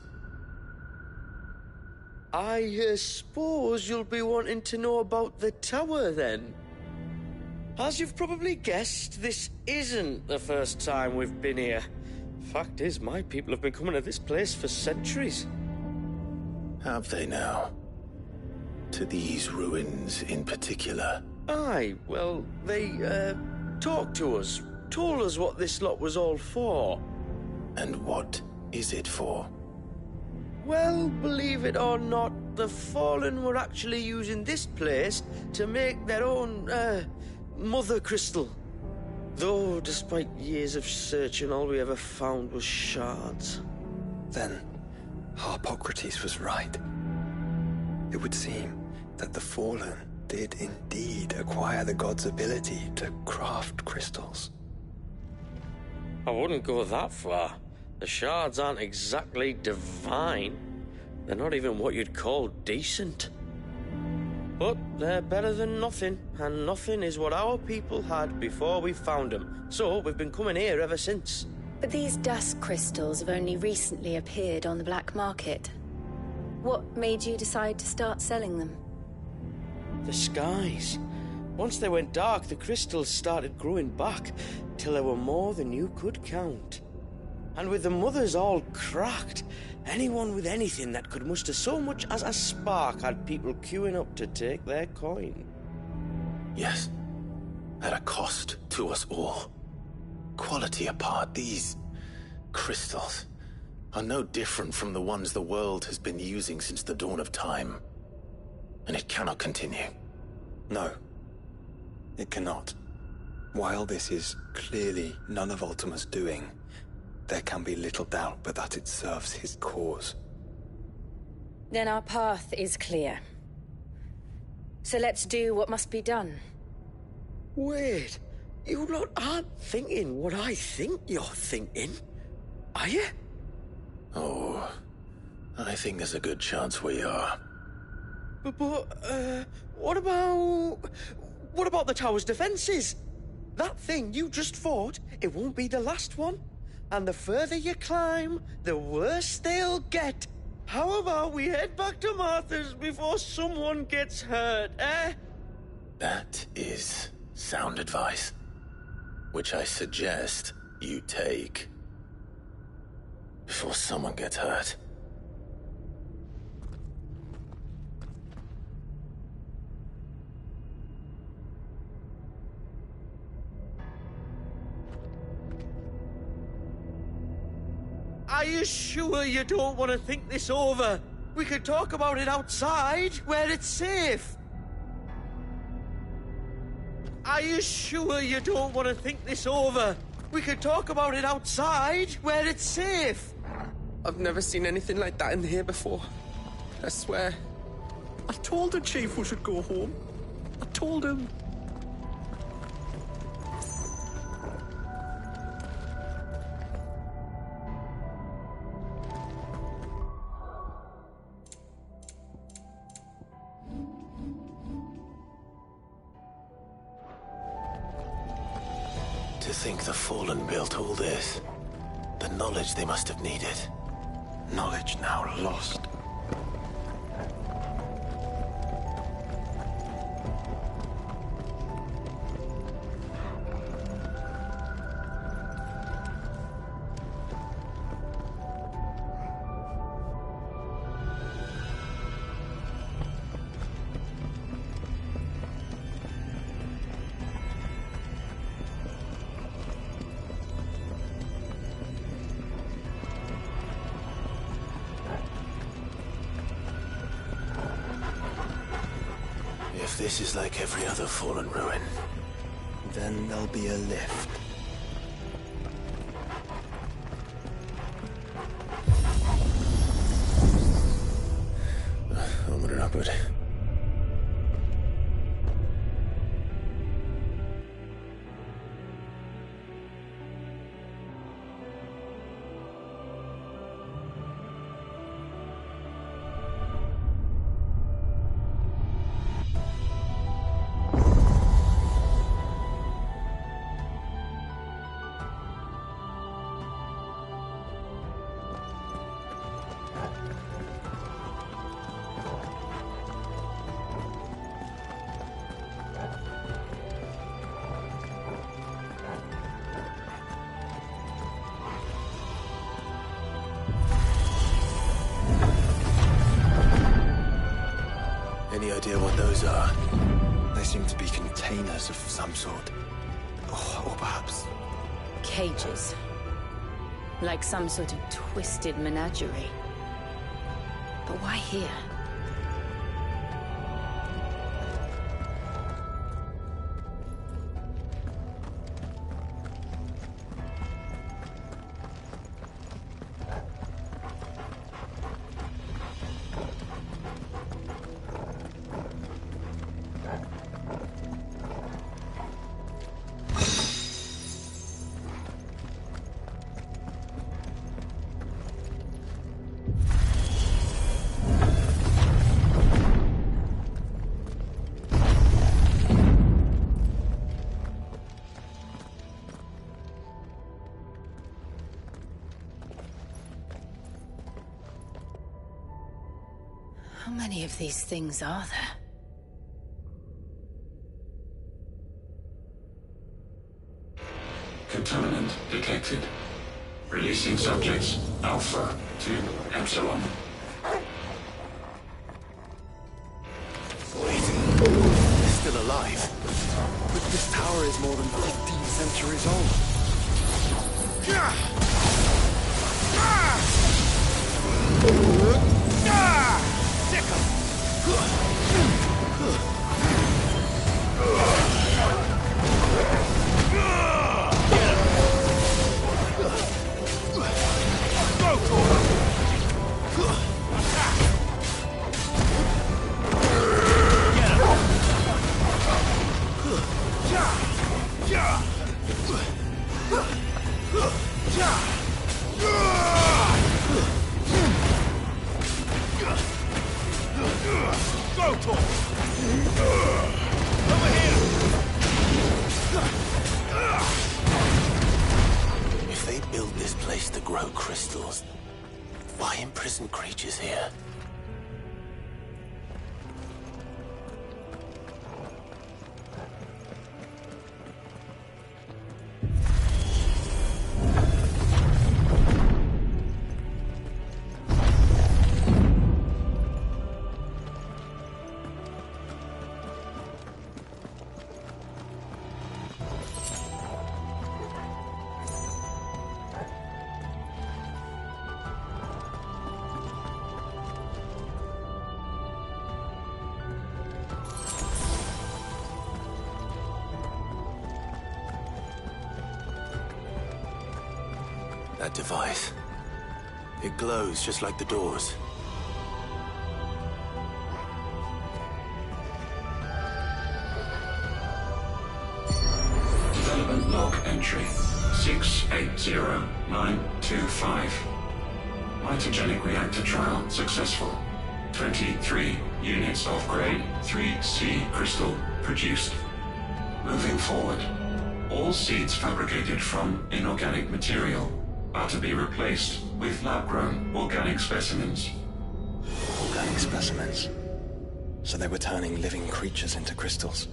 I suppose you'll be wanting to know about the tower, then? As you've probably guessed, this isn't the first time we've been here. Fact is, my people have been coming to this place for centuries. Have they now? To these ruins in particular? Aye, well, they, talked to us. Told us what this lot was all for. And what is it for? Well, believe it or not, the Fallen were actually using this place to make their own, Mother Crystal. Though, despite years of searching, all we ever found was shards. Then, Harpocrates was right. It would seem that the Fallen did indeed acquire the god's ability to craft crystals. I wouldn't go that far. The shards aren't exactly divine. They're not even what you'd call decent. But they're better than nothing, and nothing is what our people had before we found them. So we've been coming here ever since. But these dust crystals have only recently appeared on the black market. What made you decide to start selling them? The skies. Once they went dark, the crystals started growing back, till there were more than you could count. And with the mothers all cracked, anyone with anything that could muster so much as a spark had people queuing up to take their coin. Yes, at a cost to us all. Quality apart, these crystals are no different from the ones the world has been using since the dawn of time. And it cannot continue. No, it cannot. While this is clearly none of Ultima's doing, there can be little doubt but that it serves his cause. Then our path is clear. So let's do what must be done. Wait, you lot aren't thinking what I think you're thinking, are you? Oh, I think there's a good chance we are. But, what about the tower's defenses? That thing you just fought, it won't be the last one. And the further you climb, the worse they'll get. How about we head back to Martha's before someone gets hurt, eh? That is sound advice, which I suggest you take before someone gets hurt. Are you sure you don't want to think this over? We could talk about it outside, where it's safe. Are you sure you don't want to think this over? We could talk about it outside, where it's safe. I've never seen anything like that in here before. I swear. I told the Chief we should go home. I told him. To think the Fallen built all this. The knowledge they must have needed. Knowledge now lost. If this is like every other fallen ruin, then there'll be a lift. Onward and upward. Any idea what those are? They seem to be containers of some sort. Or perhaps... Cages. Like some sort of twisted menagerie. But why here? How many of these things are there? Contaminant detected. Releasing subjects Alpha to Epsilon. Wait. They're still alive. But this tower is more than 15 centuries old. If they built this place to grow crystals, why imprison creatures here? That device. It glows just like the doors. Development log entry 680925. Mitogenic reactor trial successful. 23 units of grade 3C crystal produced. Moving forward, all seeds fabricated from inorganic material are to be replaced with lab-grown organic specimens. Organic specimens. So they were turning living creatures into crystals.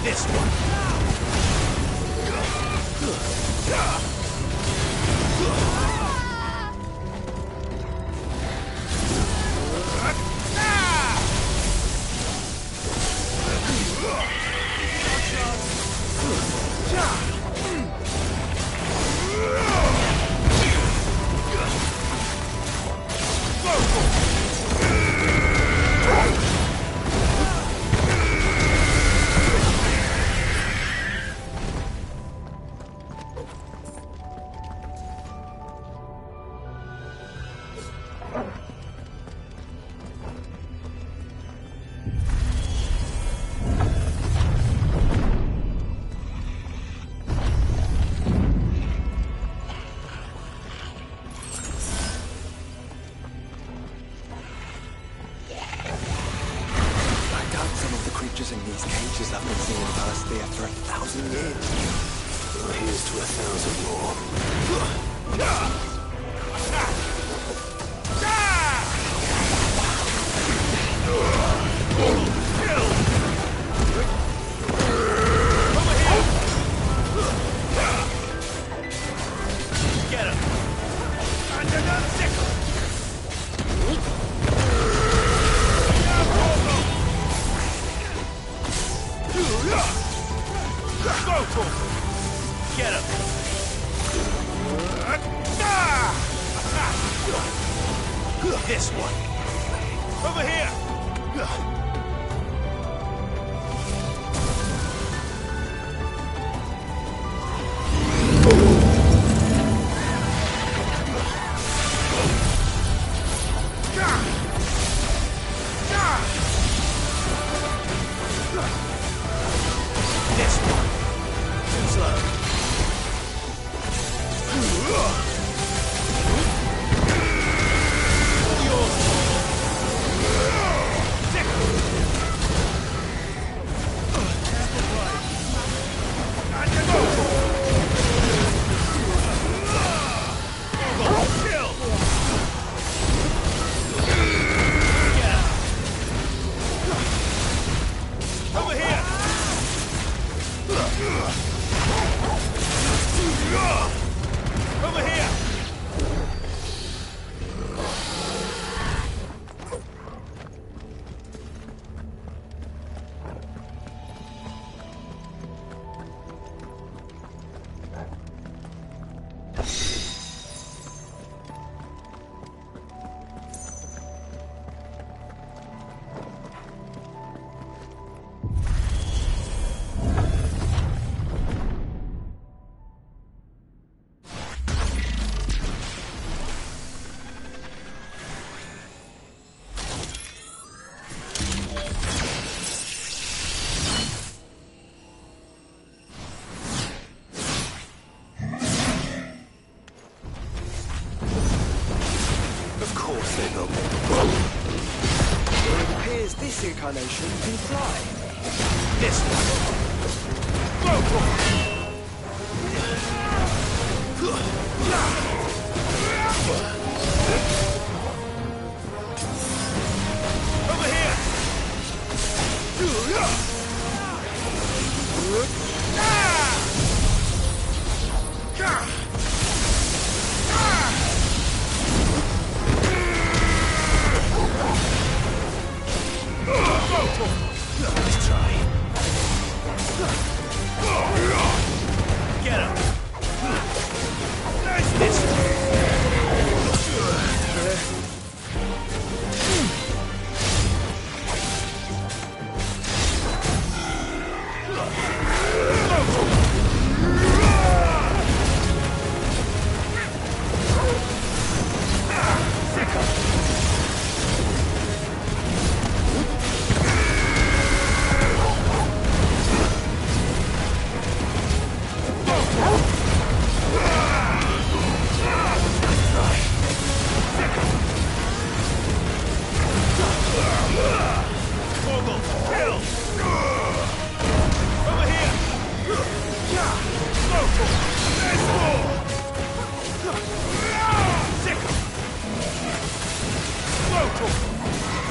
This This one. In these cages have been seen in Valisthea for 1,000 years. Well, here's to 1,000 more. Get him! Under the sickle! Go for it! Get him! This one! Over here! This one! Slow. Over here! Of course they will. Well, it appears this incarnation can fly. This one! Go for it! Over here! Let's try. Get him! Nice this!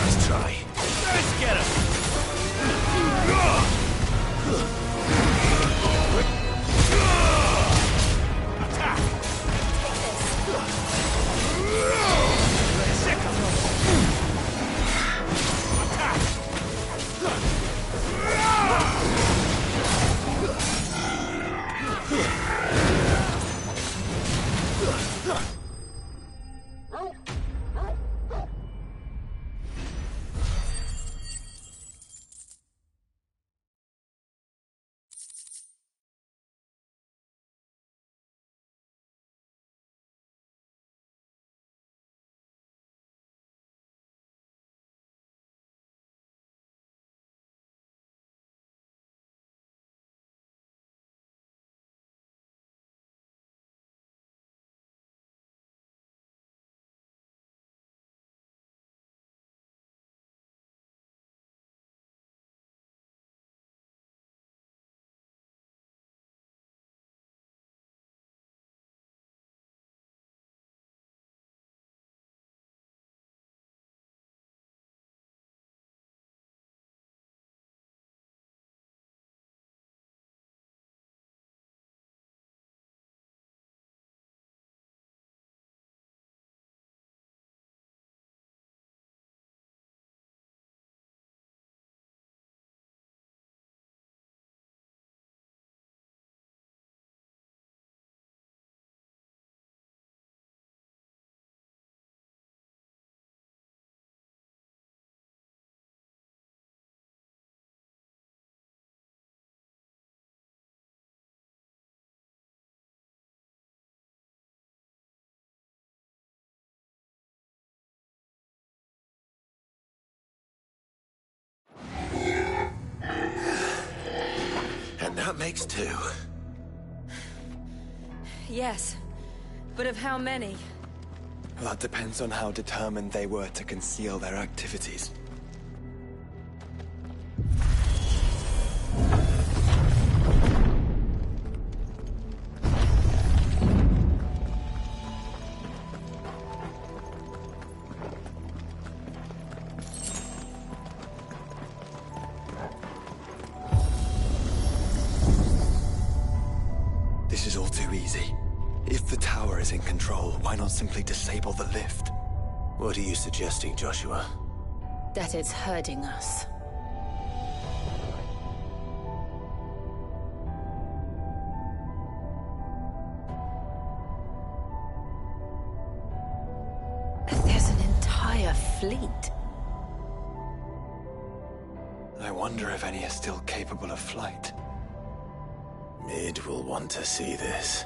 Let's try. Let's get him. That makes 2. Yes, but of how many? That depends on how determined they were to conceal their activities. This is all too easy. If the tower is in control, why not simply disable the lift? What are you suggesting, Joshua? That it's hurting us. There's an entire fleet. I wonder if any are still capable of flight. Mid will want to see this.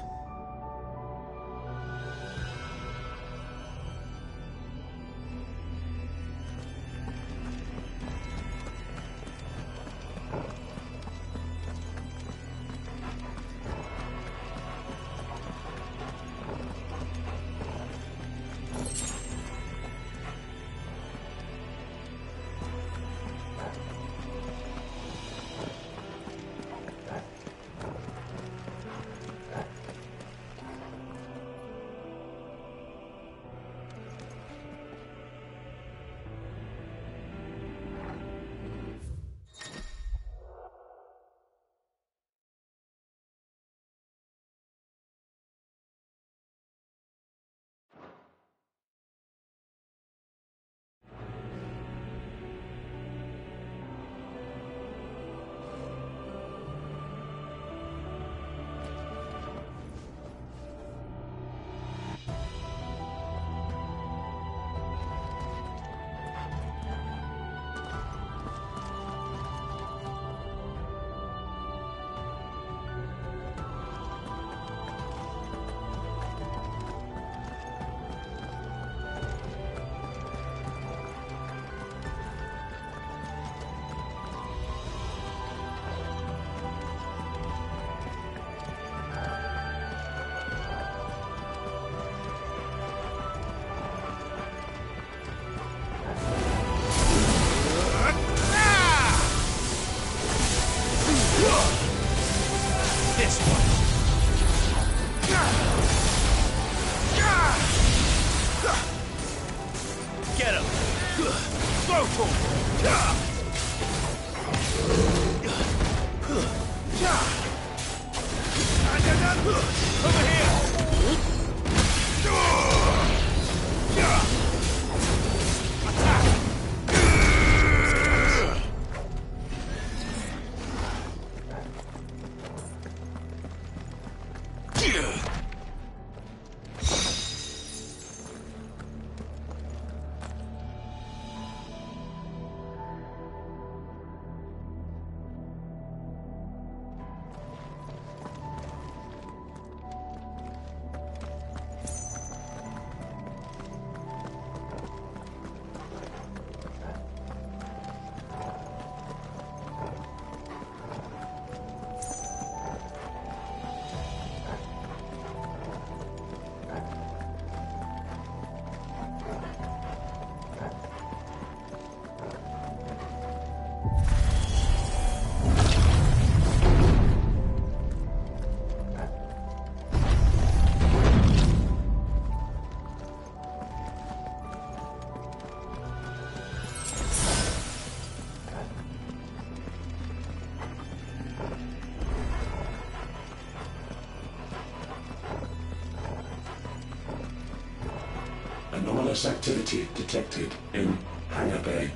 Anomalous activity detected in Hangar Bay.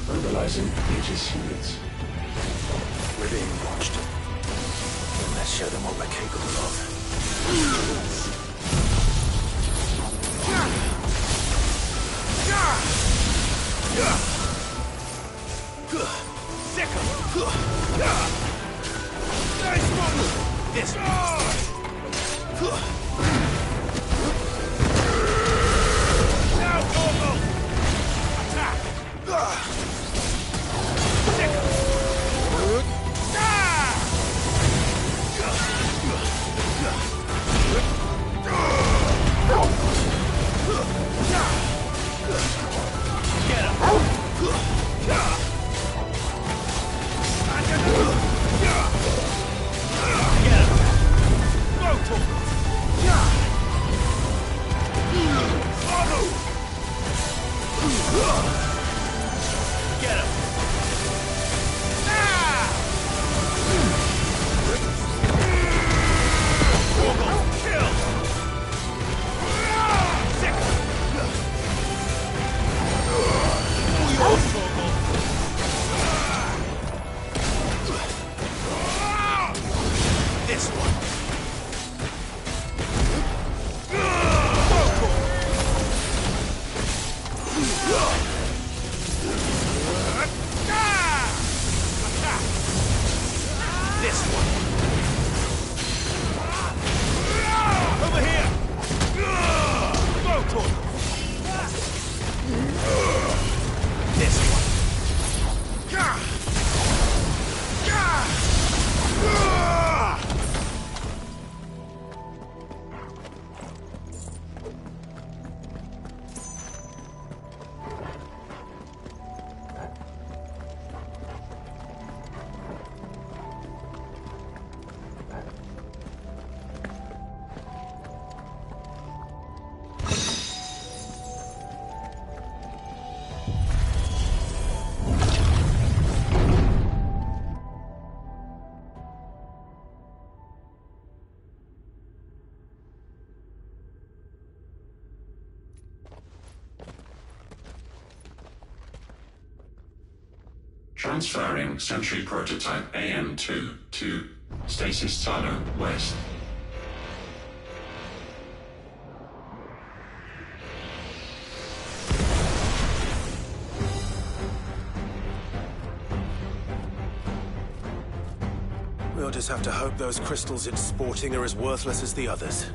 Mobilizing Aegis units. We're being watched. Let's show them what we're capable of. Nice one! This now, Corporal! Attack! This Get him! Ah! Wargle, kill! Sick! This one! This one! Over here! Vocal! This one! Transferring Sentry Prototype AM2 to Stasis Silo West. We'll just have to hope those crystals it's sporting are as worthless as the others.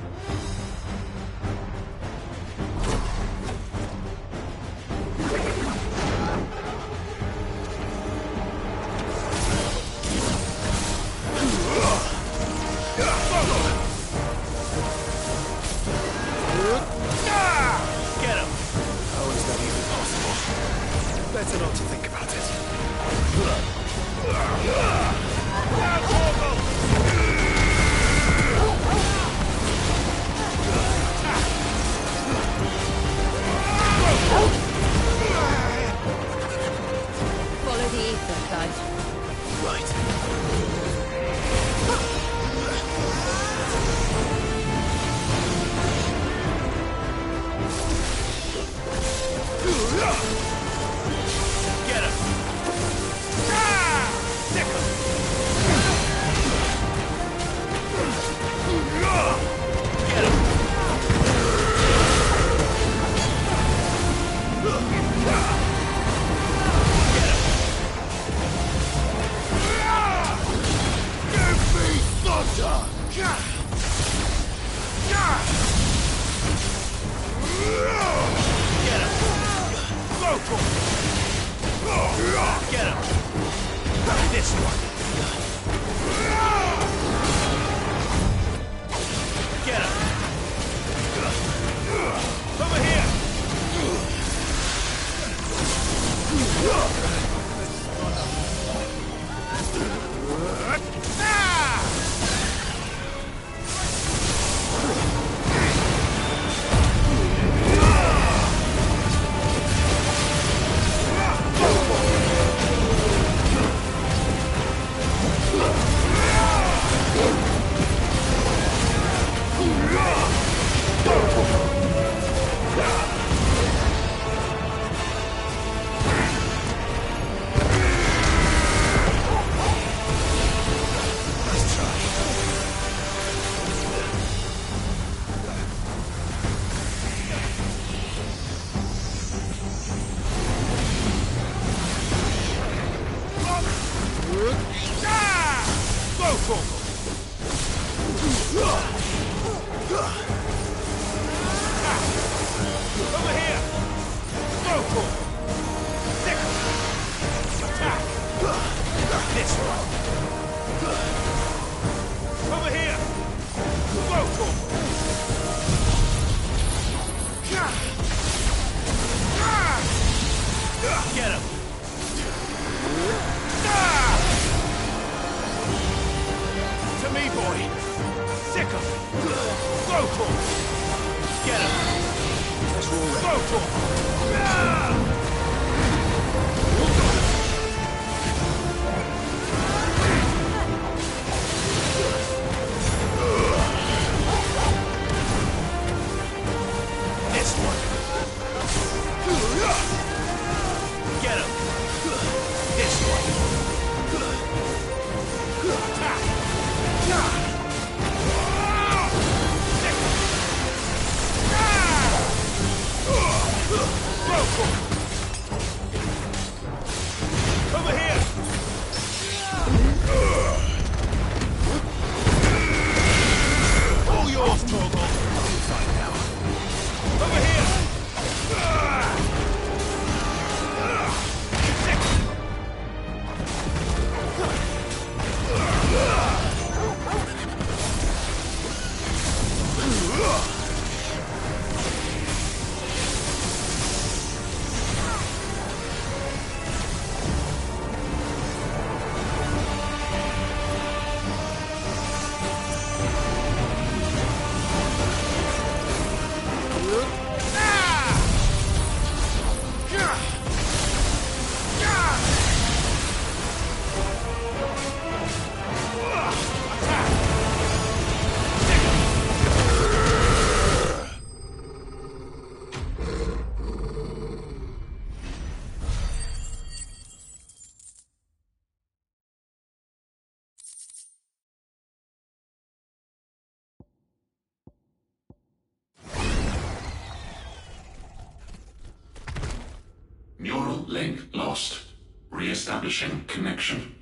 link lost. Re-establishing connection.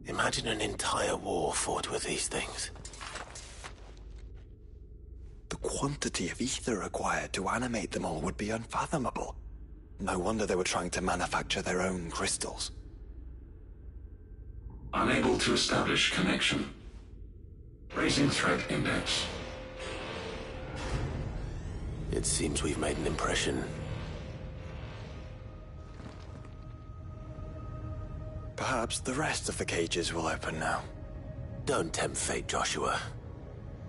Imagine an entire war fought with these things. The quantity of ether required to animate them all would be unfathomable. No wonder they were trying to manufacture their own crystals. Unable to establish connection. Raising threat index. It seems we've made an impression. Perhaps the rest of the cages will open now. Don't tempt fate, Joshua.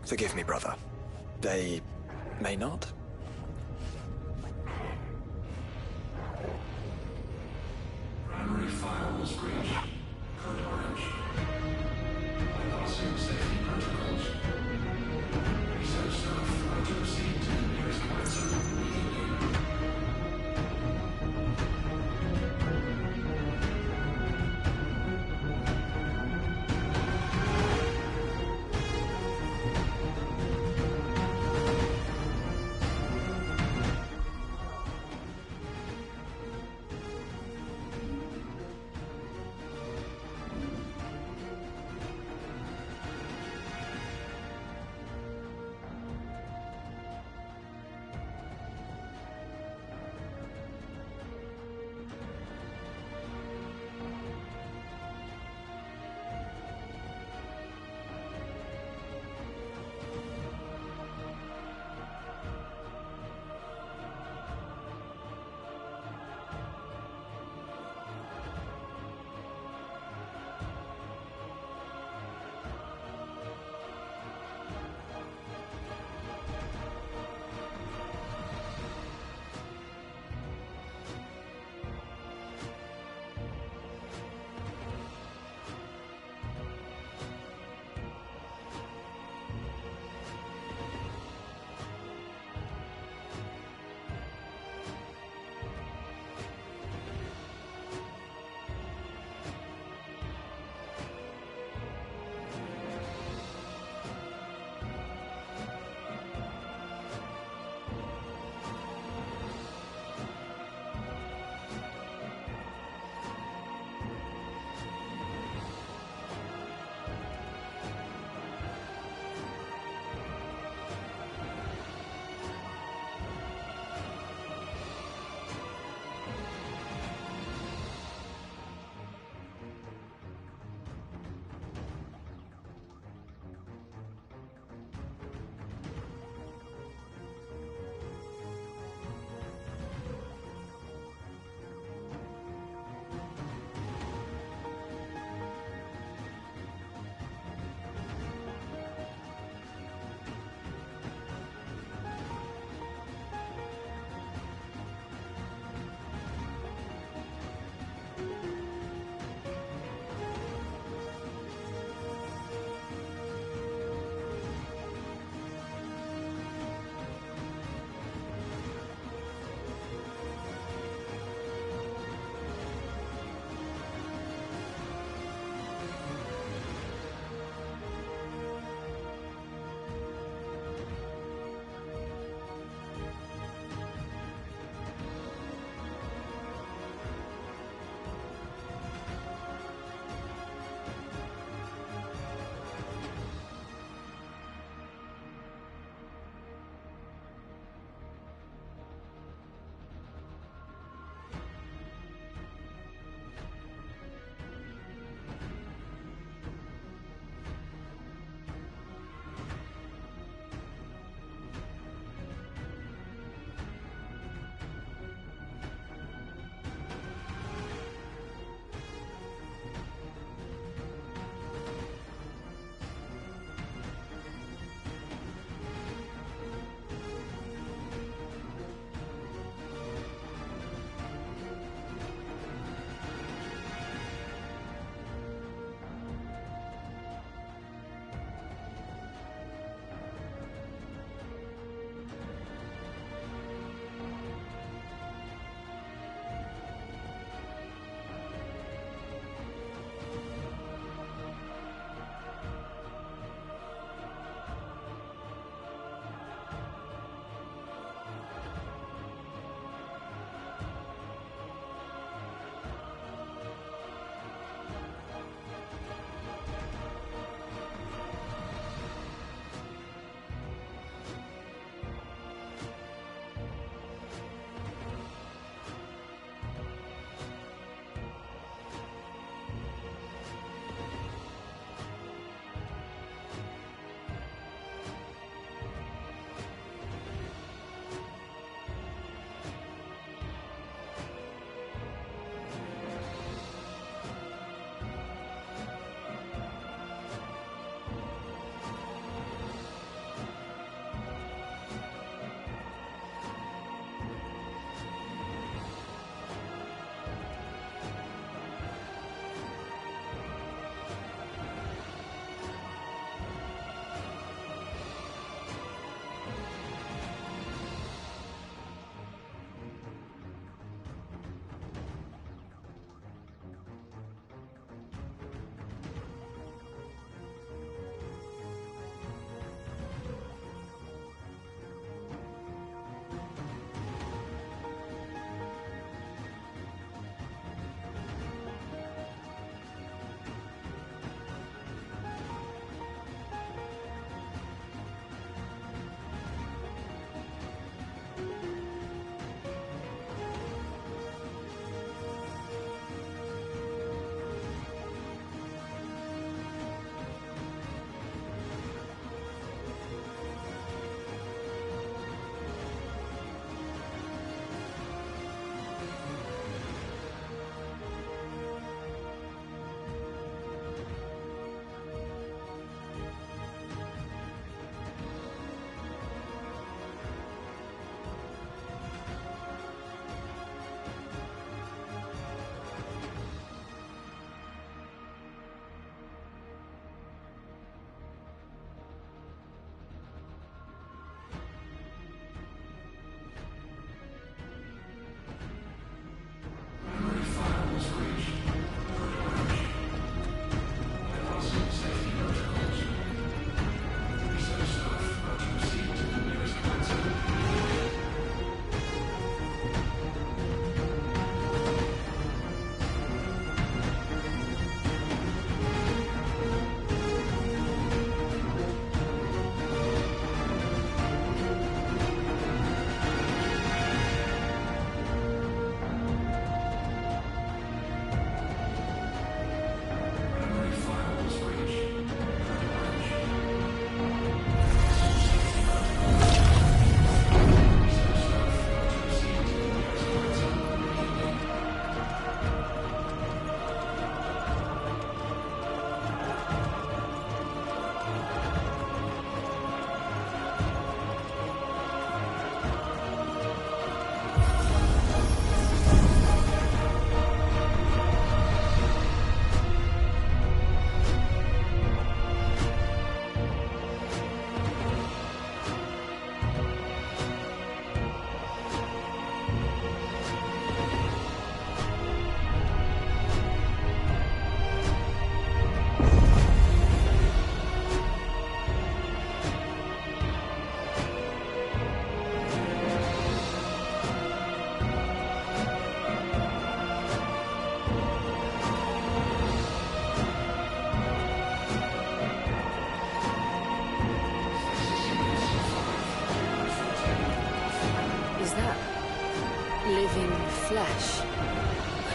Forgive me, brother. They may not? Primary file was breached. Code orange. Bypassing safety protocols. Research staff are to proceed to the nearest command center immediately.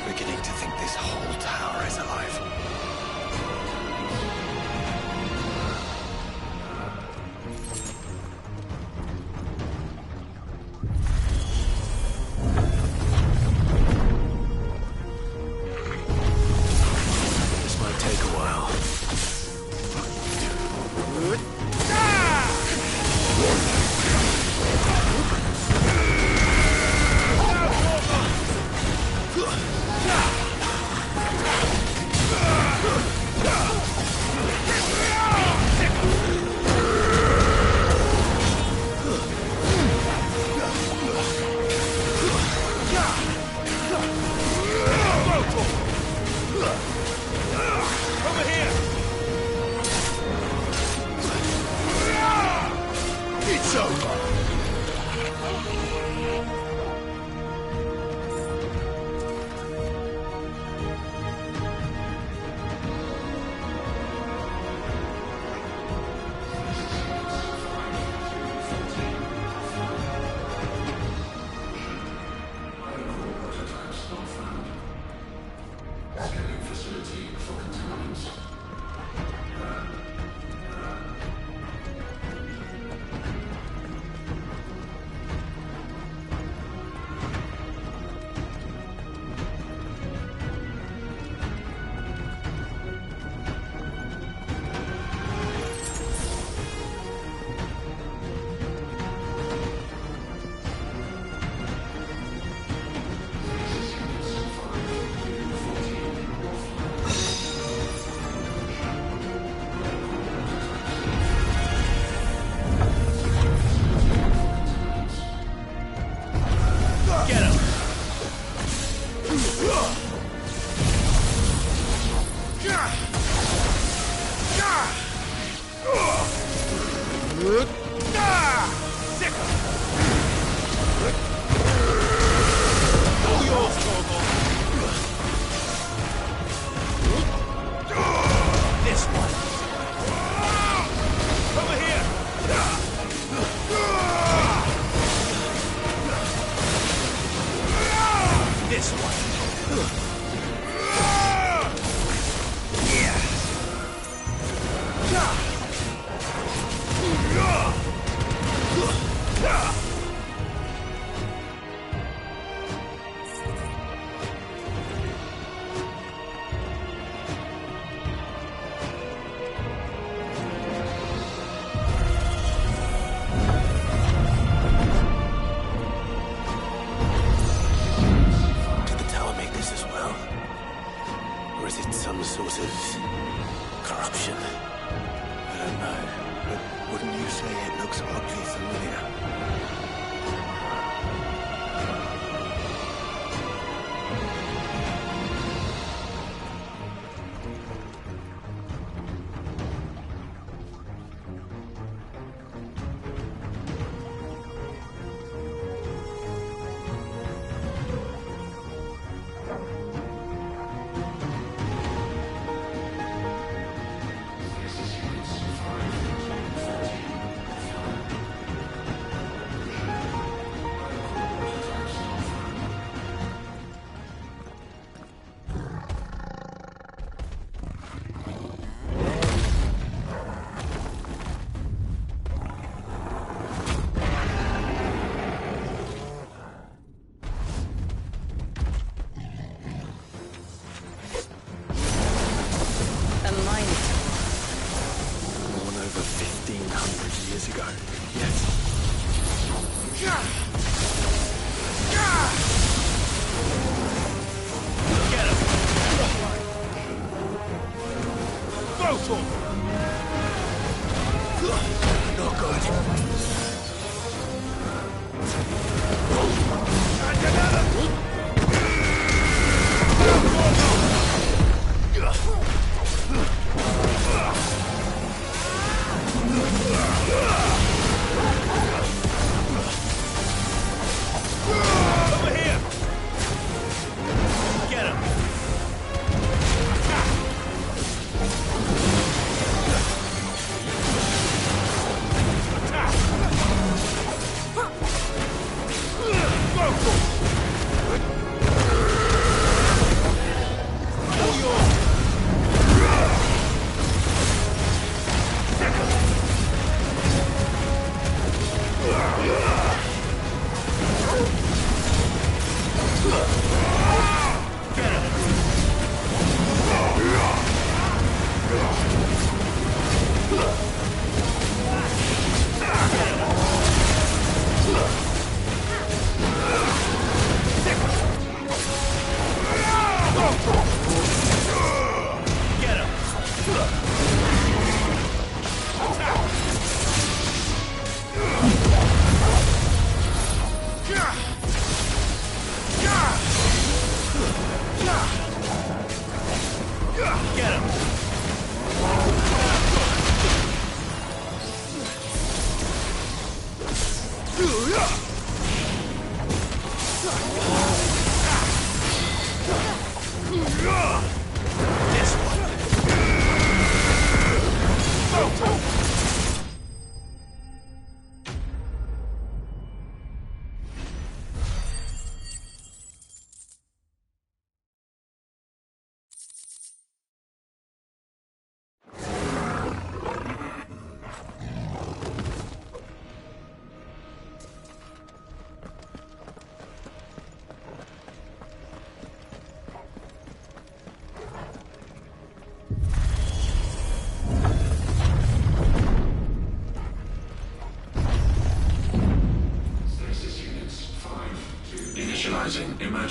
beginning to think this whole tower is alive. This might take a while. Over here! It's over! Scanning facility for contaminants. Get him! All yours, Torgal. This one. Over here. This one. Did the tower make this as well? Or is it some sort of corruption? I don't know, but wouldn't you say it looks oddly familiar? A mine. Born over 1,500 years ago. Yes. Get him! Go, Torgal! Not good. Over here! Get him!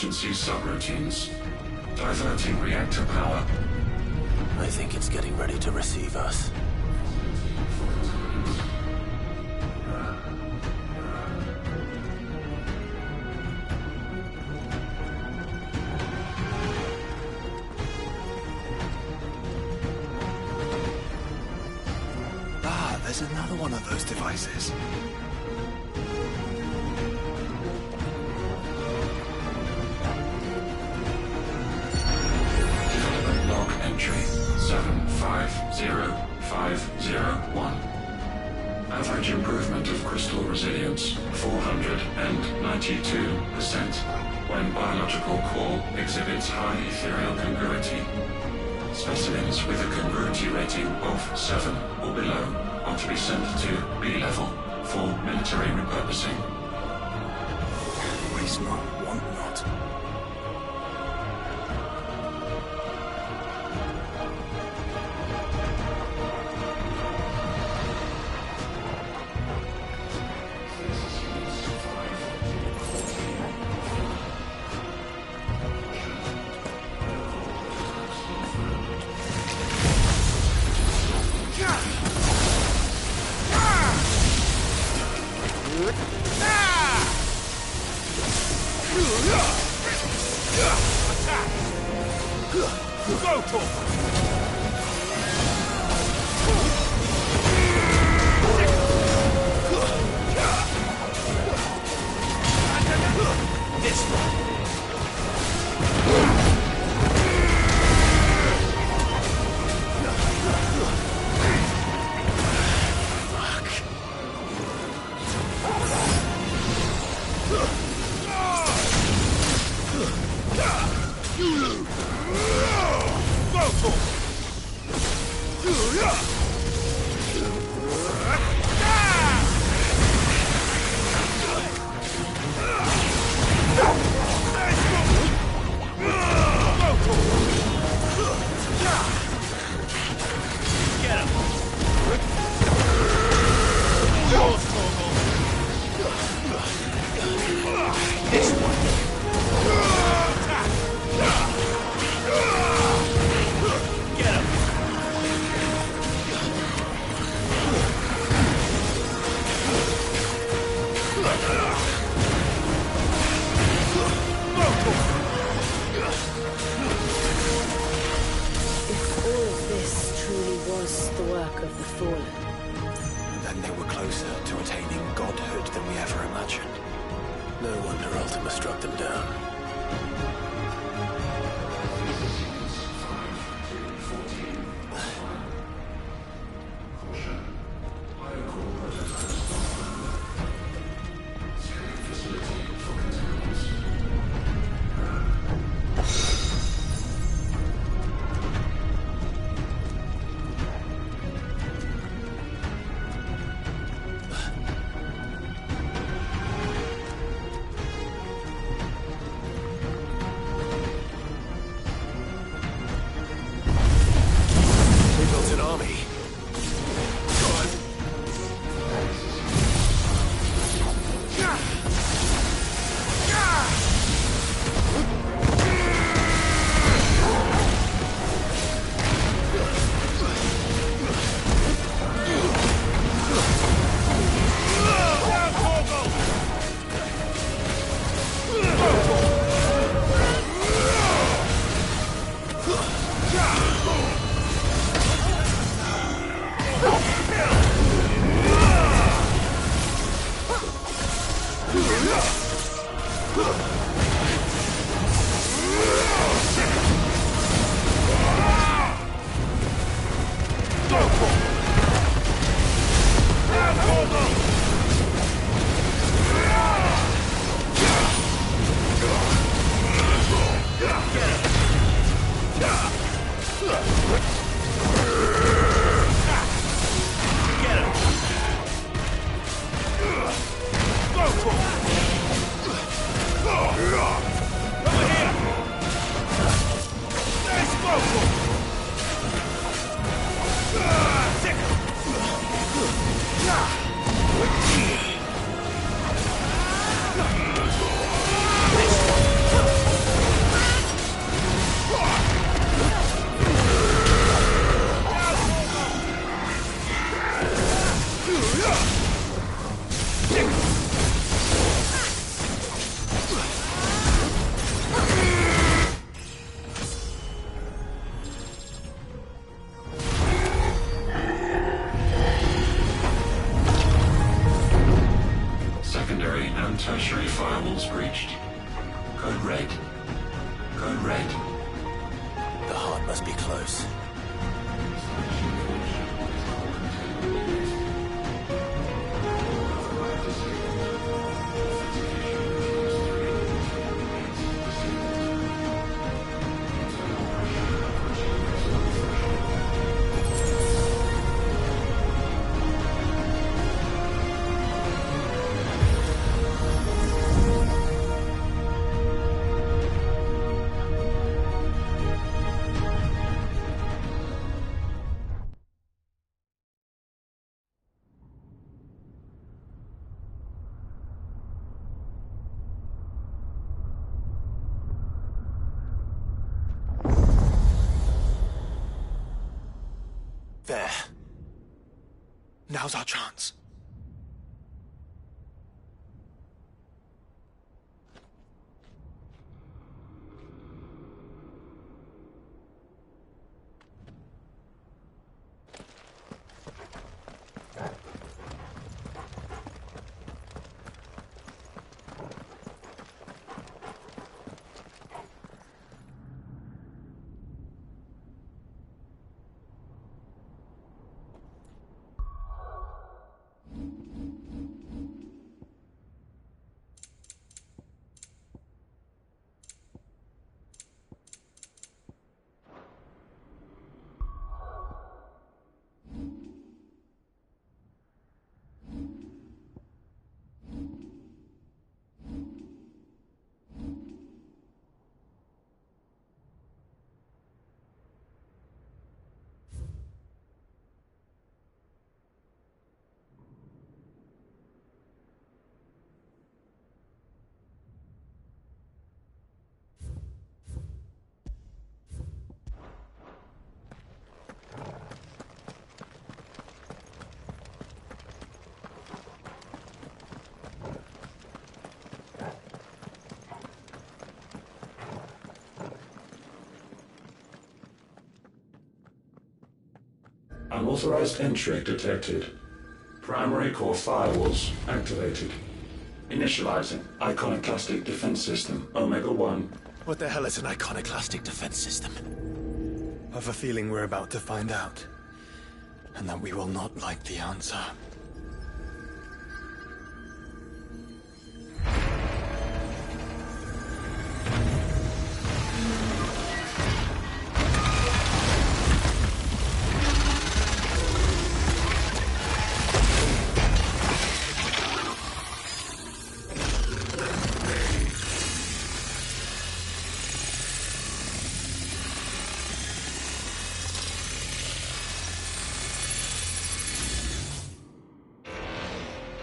emergency subroutines. Diverting reactor power. I think it's getting ready to receive us. Ah, there's another one of those devices. Development log entry 750501. Average improvement of crystal resilience 492% when biological core exhibits high ethereal congruity. Specimens with a congruity rating of 7 or below are to be sent to B level for military repurposing. Waste not, want not. Then they were closer to attaining godhood than we ever imagined. No wonder Ultima struck them down. must be close. There. Now's our chance. Unauthorized entry detected. Primary core firewalls activated. Initializing Iconoclastic Defense System Omega-1. What the hell is an iconoclastic defense system? I've a feeling we're about to find out. And that we will not like the answer.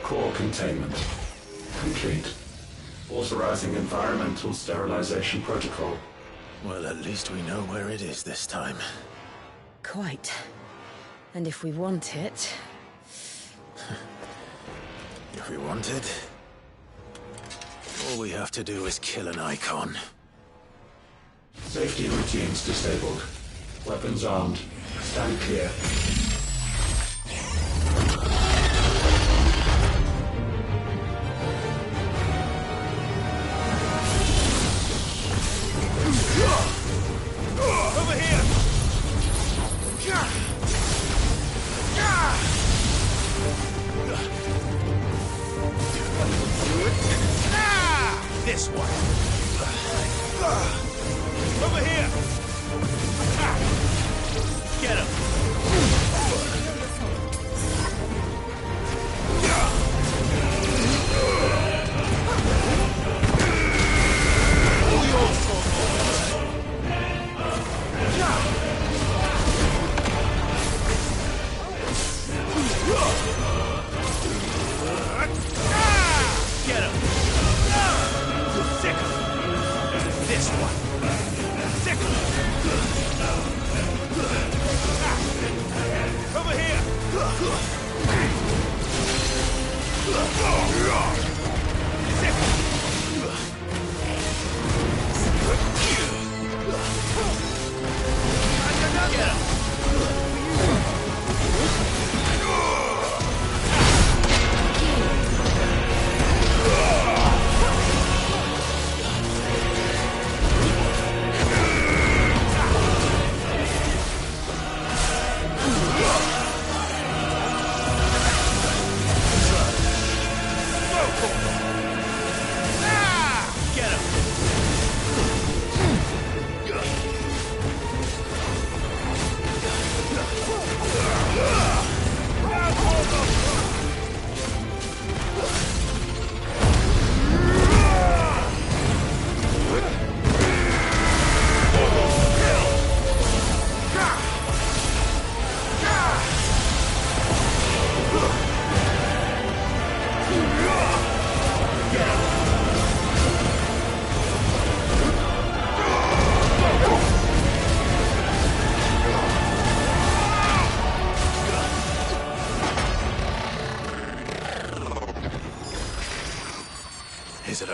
Core containment complete. Authorizing environmental sterilization protocol. Well, at least we know where it is this time. Quite. And if we want it... If we want it, all we have to do is kill an icon. Safety routines disabled. Weapons armed. Stand clear. Over here! This one. Over here! Get him!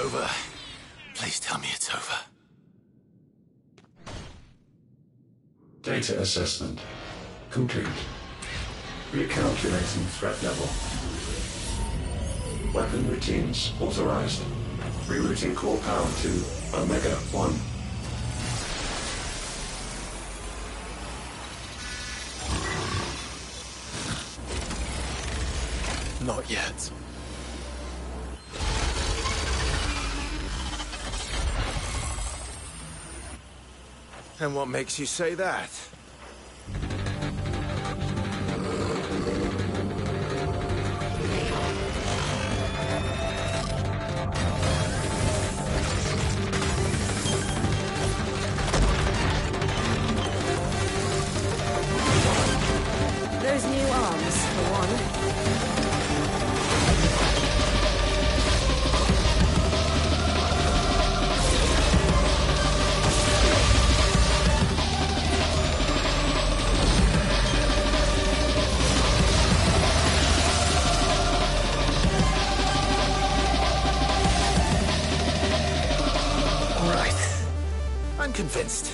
over. Please tell me it's over. Data assessment complete. Recalculating threat level. Weapon routines authorized. Rerouting core power to Omega 1. Not yet. And what makes you say that? Those new arms, for one. I'm convinced.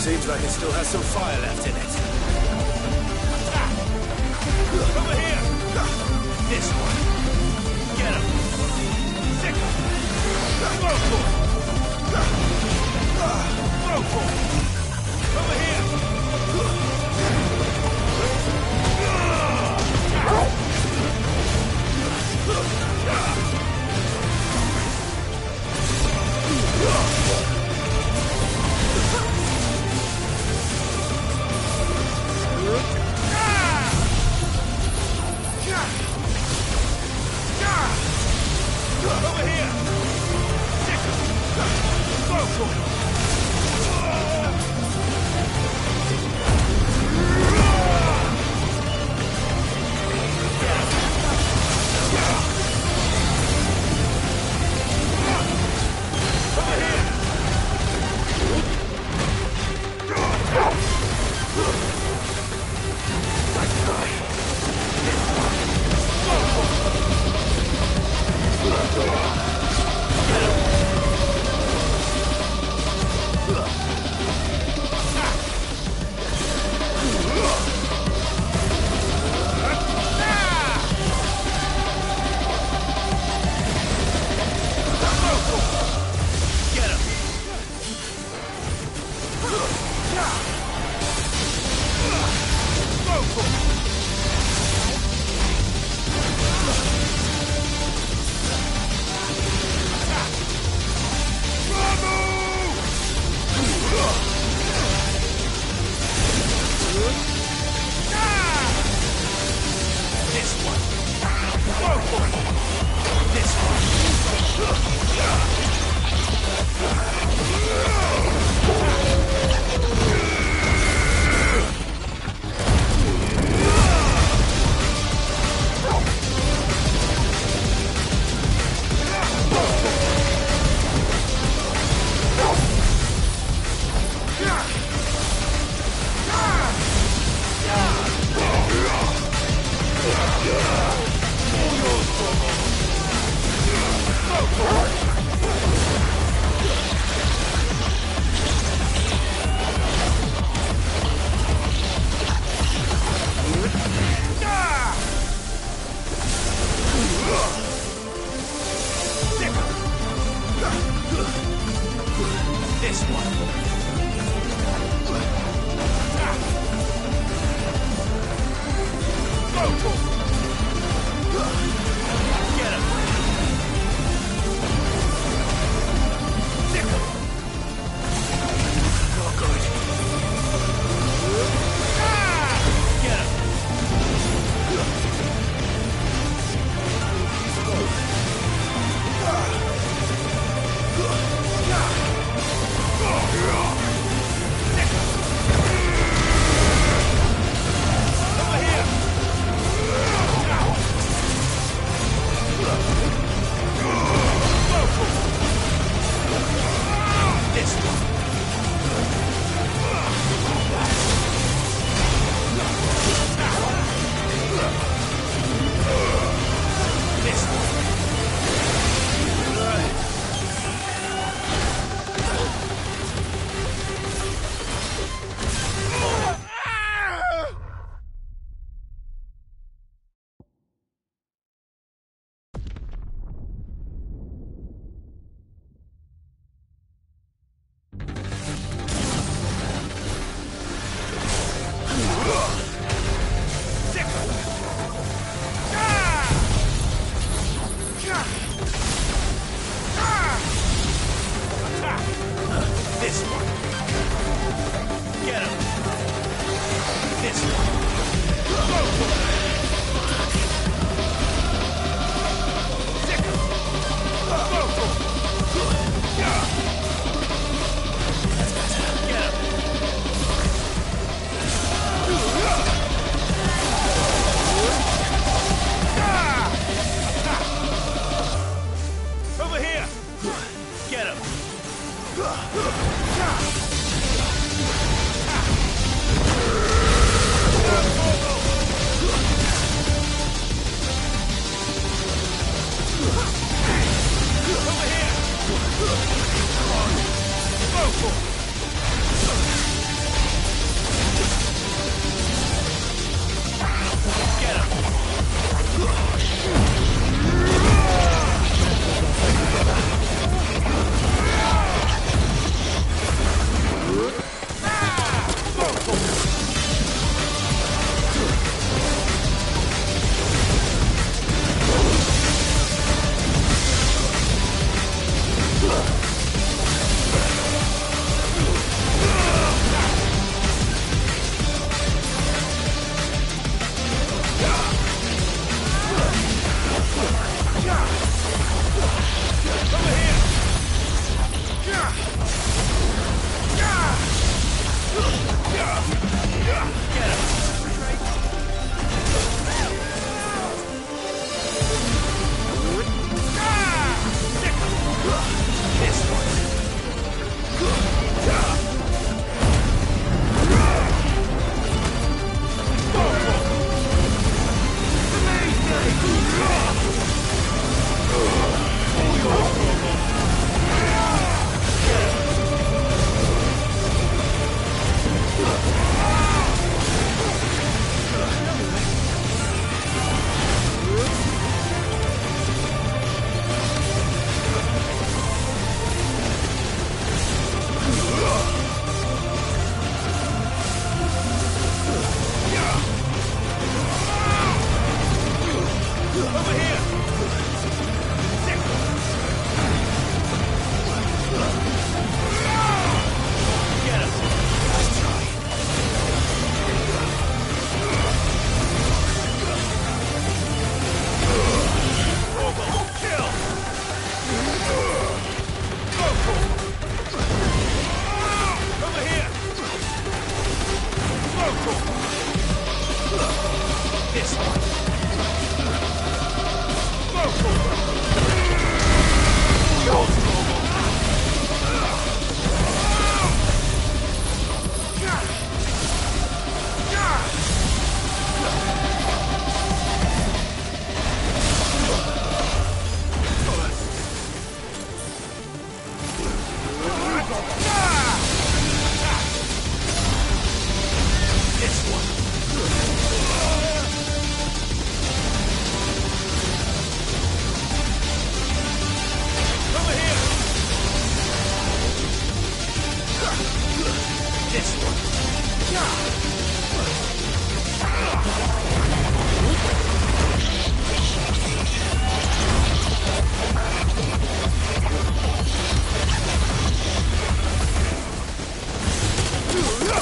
Seems like it still has some fire left in it. Over here! This one. Get him! Sick him! Go for it! Go for it! Over here! Over here! Go!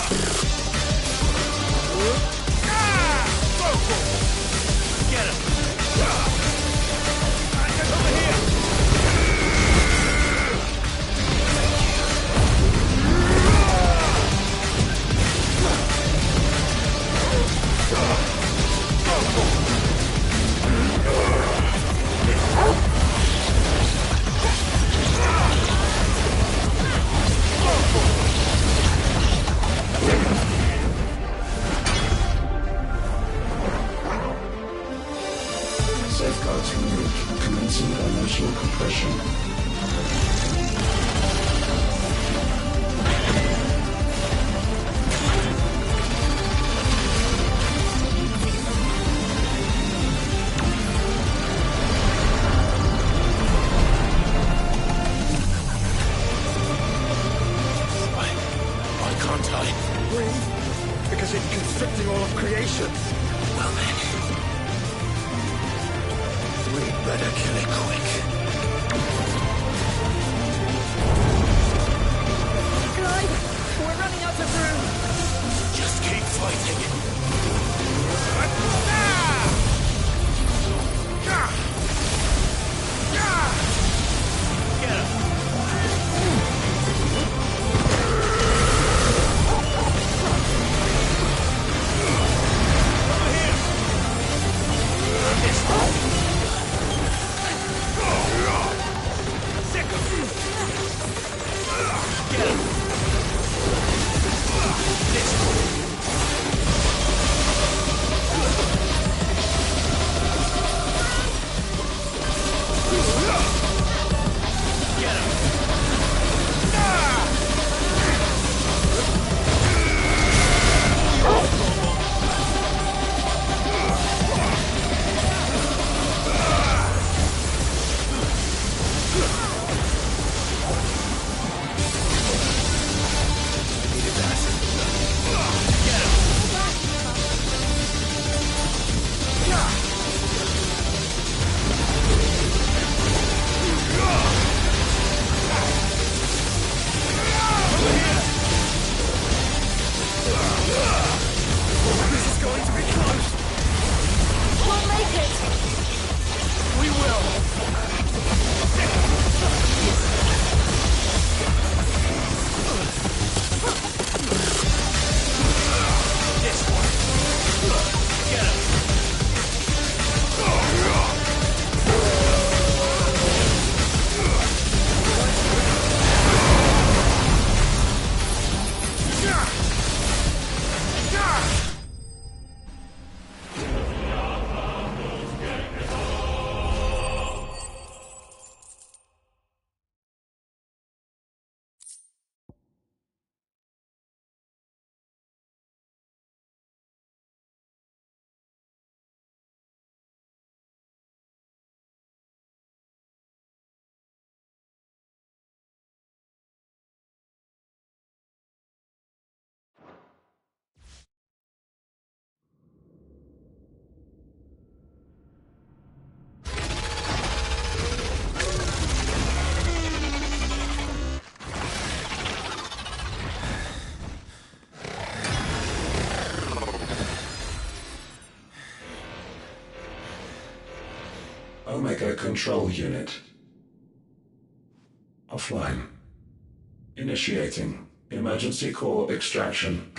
Get him! Get over here! Safeguards removed, commencing dimensional compression. Why can't I? Breathe? Because it's constricting all of creation. Well then. We'd better kill it quick. Clive, we're running out of room. Just keep fighting. Get him! Omega Control Unit. Offline. Initiating emergency core extraction.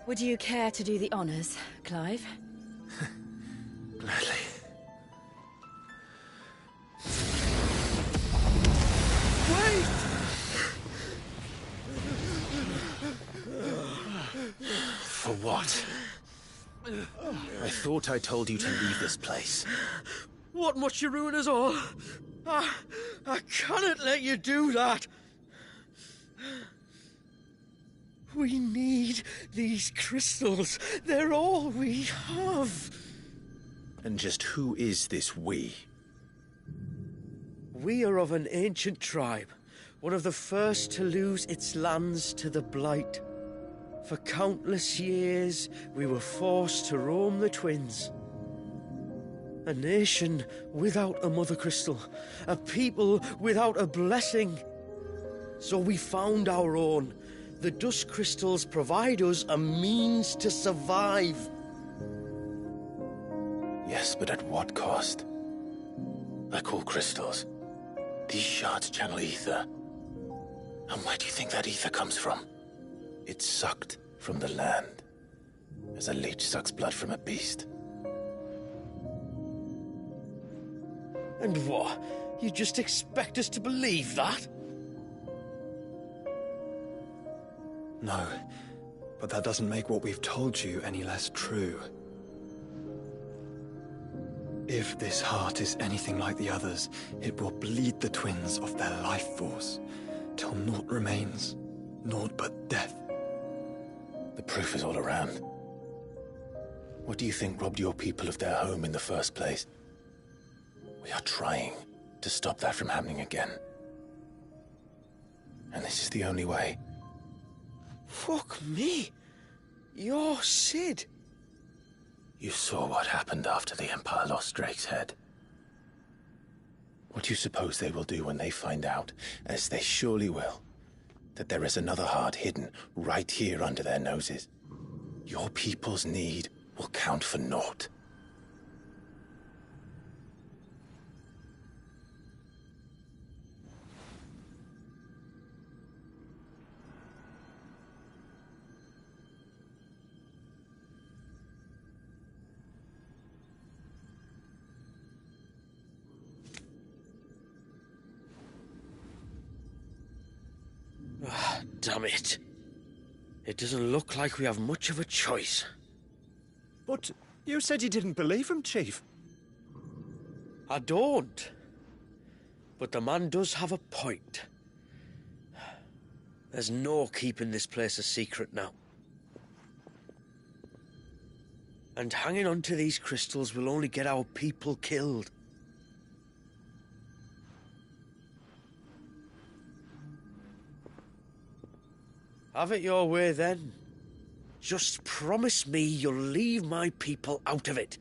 Would you care to do the honors, Clive? Gladly. Wait! For what? I thought I told you to leave this place. What must you ruin us all? I cannot let you do that. We need these crystals. They're all we have. And just who is this we? We are of an ancient tribe, one of the first to lose its lands to the Blight. For countless years, we were forced to roam the Twins. A nation without a Mother Crystal. A people without a blessing. So we found our own. The Dusk Crystals provide us a means to survive. Yes, but at what cost? Like all crystals, these shards channel ether. And where do you think that ether comes from? It's sucked from the land, as a leech sucks blood from a beast. And what? You just expect us to believe that? No, but that doesn't make what we've told you any less true. If this heart is anything like the others, it will bleed the Twins of their life force, till naught remains, naught but death. The proof is all around. What do you think robbed your people of their home in the first place? We are trying to stop that from happening again. And this is the only way. Fuck me. You're Sid. You saw what happened after the Empire lost Drake's head. What do you suppose they will do when they find out, as they surely will, that there is another heart hidden right here under their noses? Your people's need will count for naught. Damn it. It doesn't look like we have much of a choice. But you said you didn't believe him, Chief. I don't. But the man does have a point. There's no keeping this place a secret now. And hanging on to these crystals will only get our people killed. Have it your way, then. Just promise me you'll leave my people out of it.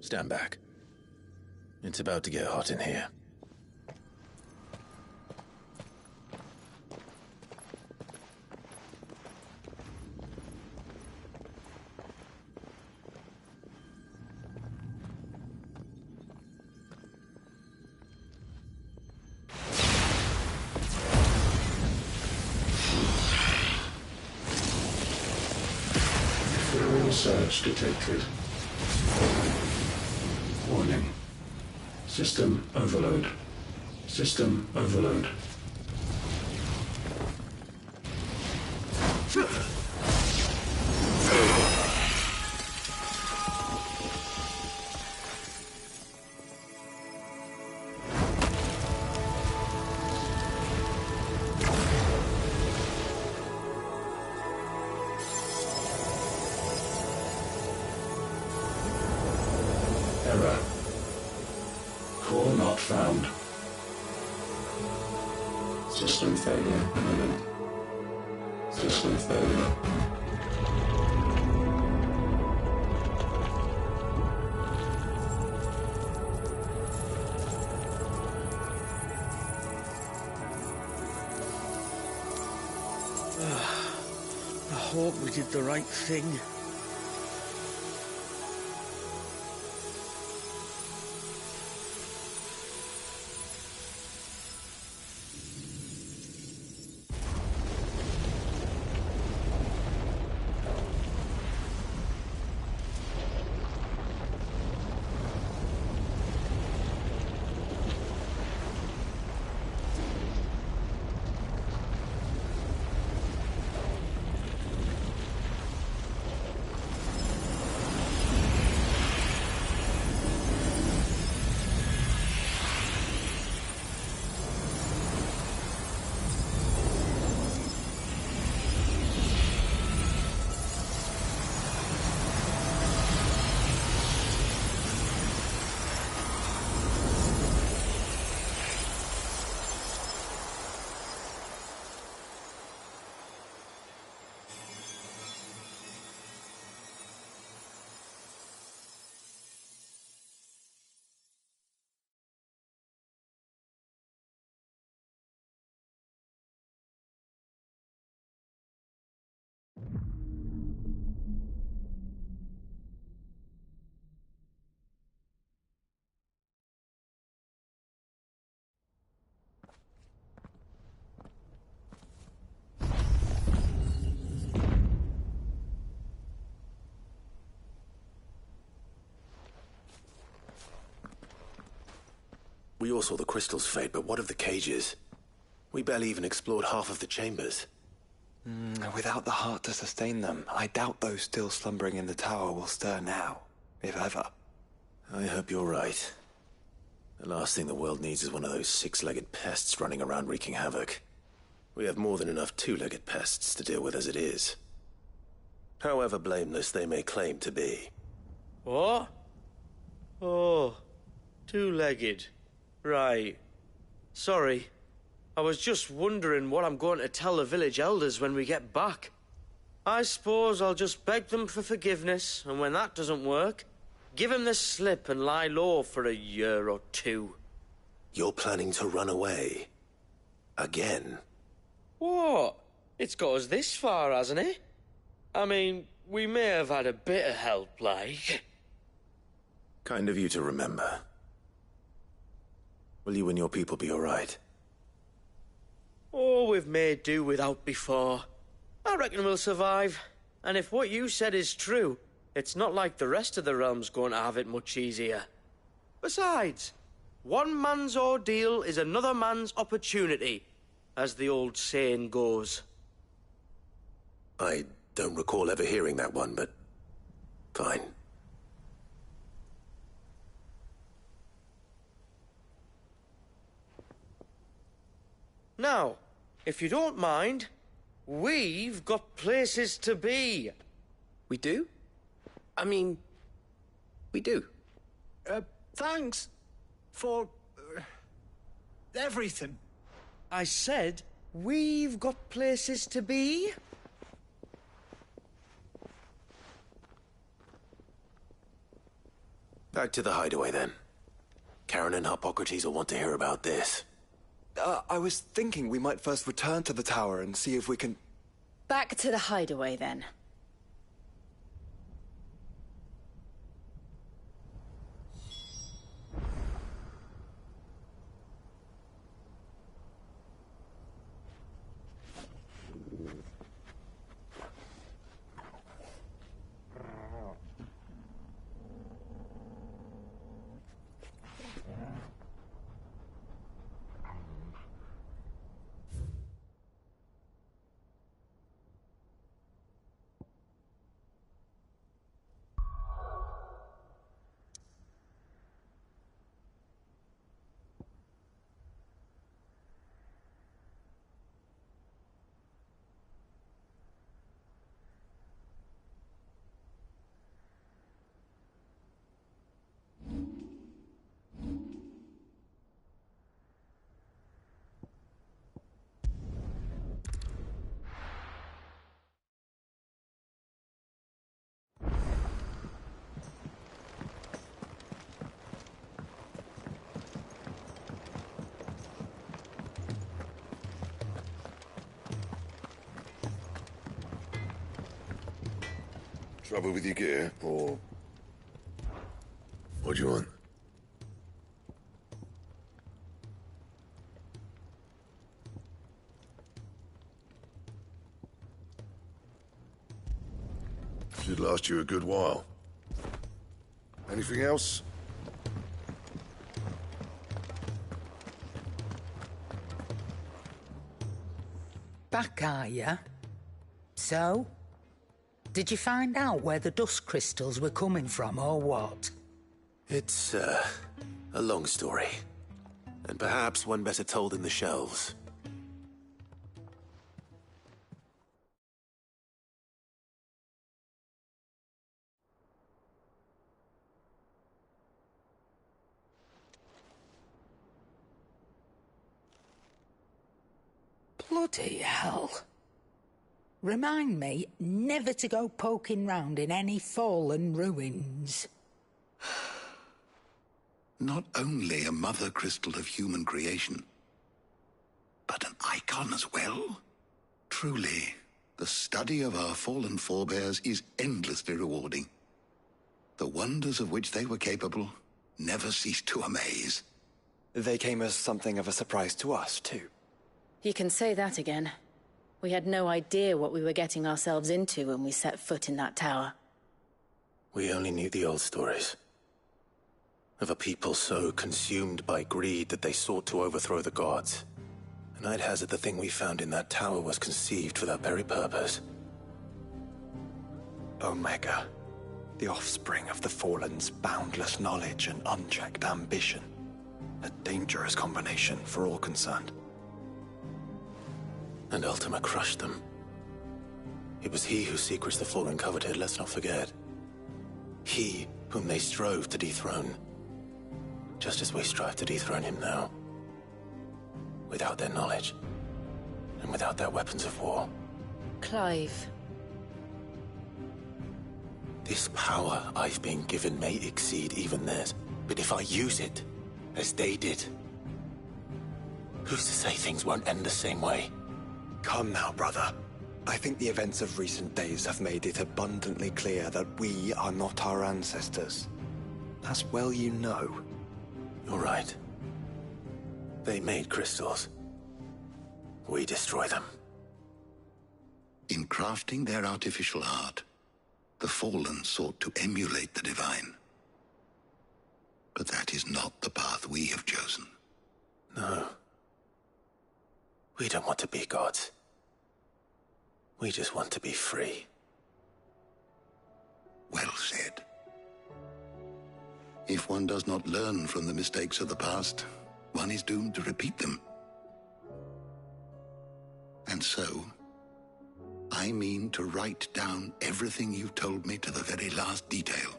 Stand back. It's about to get hot in here. Surge detected. Warning. System overload. System overload. Error. Core not found. System failure imminent. System failure. I hope we did the right thing. We all saw the crystals fade, but what of the cages? We barely even explored half of the chambers. Without the heart to sustain them, I doubt those still slumbering in the tower will stir now, if ever. I hope you're right. The last thing the world needs is one of those six-legged pests running around wreaking havoc. We have more than enough two-legged pests to deal with as it is. However blameless they may claim to be. What? Oh, two-legged. Right. Sorry. I was just wondering what I'm going to tell the village elders when we get back. I suppose I'll just beg them for forgiveness, and when that doesn't work, give them the slip and lie low for a year or two. You're planning to run away? Again? What? It's got us this far, hasn't it? I mean, we may have had a bit of help, like. Kind of you to remember. Will you and your people be all right? Oh, we've made do without before. I reckon we'll survive. And if what you said is true, it's not like the rest of the realm's going to have it much easier. Besides, one man's ordeal is another man's opportunity, as the old saying goes. I don't recall ever hearing that one, but fine. Now, if you don't mind, we've got places to be. We do? I mean, we do. Thanks for everything. I said we've got places to be. Back to the hideaway, then. Karen and Harpocrates will want to hear about this. I was thinking we might first return to the tower and see if we can... Back to the hideaway, then. Trouble with your gear, or... What do you want? Should last you a good while. Anything else? Back, are ya? So? Did you find out where the dust crystals were coming from, or what? It's, a long story. And perhaps one better told in the shelves. Bloody hell. Remind me never to go poking round in any fallen ruins. Not only a mother crystal of human creation, but an icon as well. Truly, the study of our fallen forebears is endlessly rewarding. The wonders of which they were capable never cease to amaze. They came as something of a surprise to us, too. You can say that again. We had no idea what we were getting ourselves into when we set foot in that tower. We only knew the old stories. Of a people so consumed by greed that they sought to overthrow the gods. And I'd hazard the thing we found in that tower was conceived for that very purpose. Omega, the offspring of the Fallen's boundless knowledge and unchecked ambition. A dangerous combination for all concerned. And Ultima crushed them. It was he whose secrets the Fallen coveted, let's not forget. He whom they strove to dethrone. Just as we strive to dethrone him now. Without their knowledge. And without their weapons of war. Clive. This power I've been given may exceed even theirs. But if I use it, as they did, who's to say things won't end the same way? Come now, brother. I think the events of recent days have made it abundantly clear that we are not our ancestors. As well you know. You're right. They made crystals. We destroy them. In crafting their artificial art, the Fallen sought to emulate the divine. But that is not the path we have chosen. No. We don't want to be gods. We just want to be free. Well said. If one does not learn from the mistakes of the past, one is doomed to repeat them. And so, I mean to write down everything you told me to the very last detail,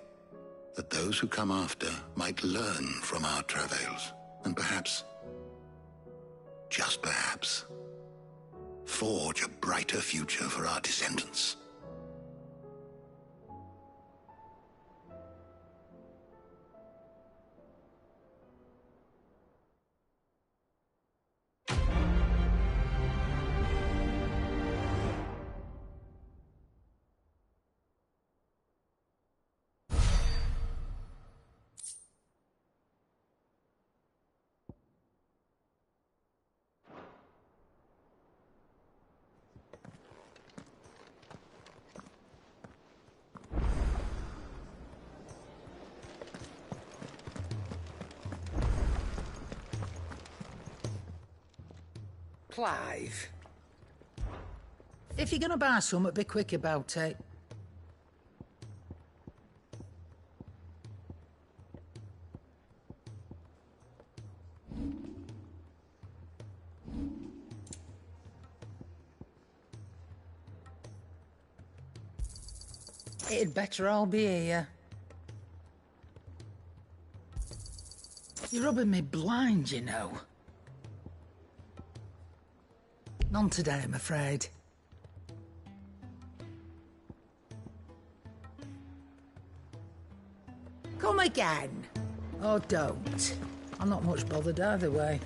that those who come after might learn from our travails, and perhaps, just perhaps, forge a brighter future for our descendants. Clive. If you're gonna buy something, be quick about it. It'd better all be here. You're rubbing me blind, you know. None today, I'm afraid. Come again. Or don't. I'm not much bothered either way.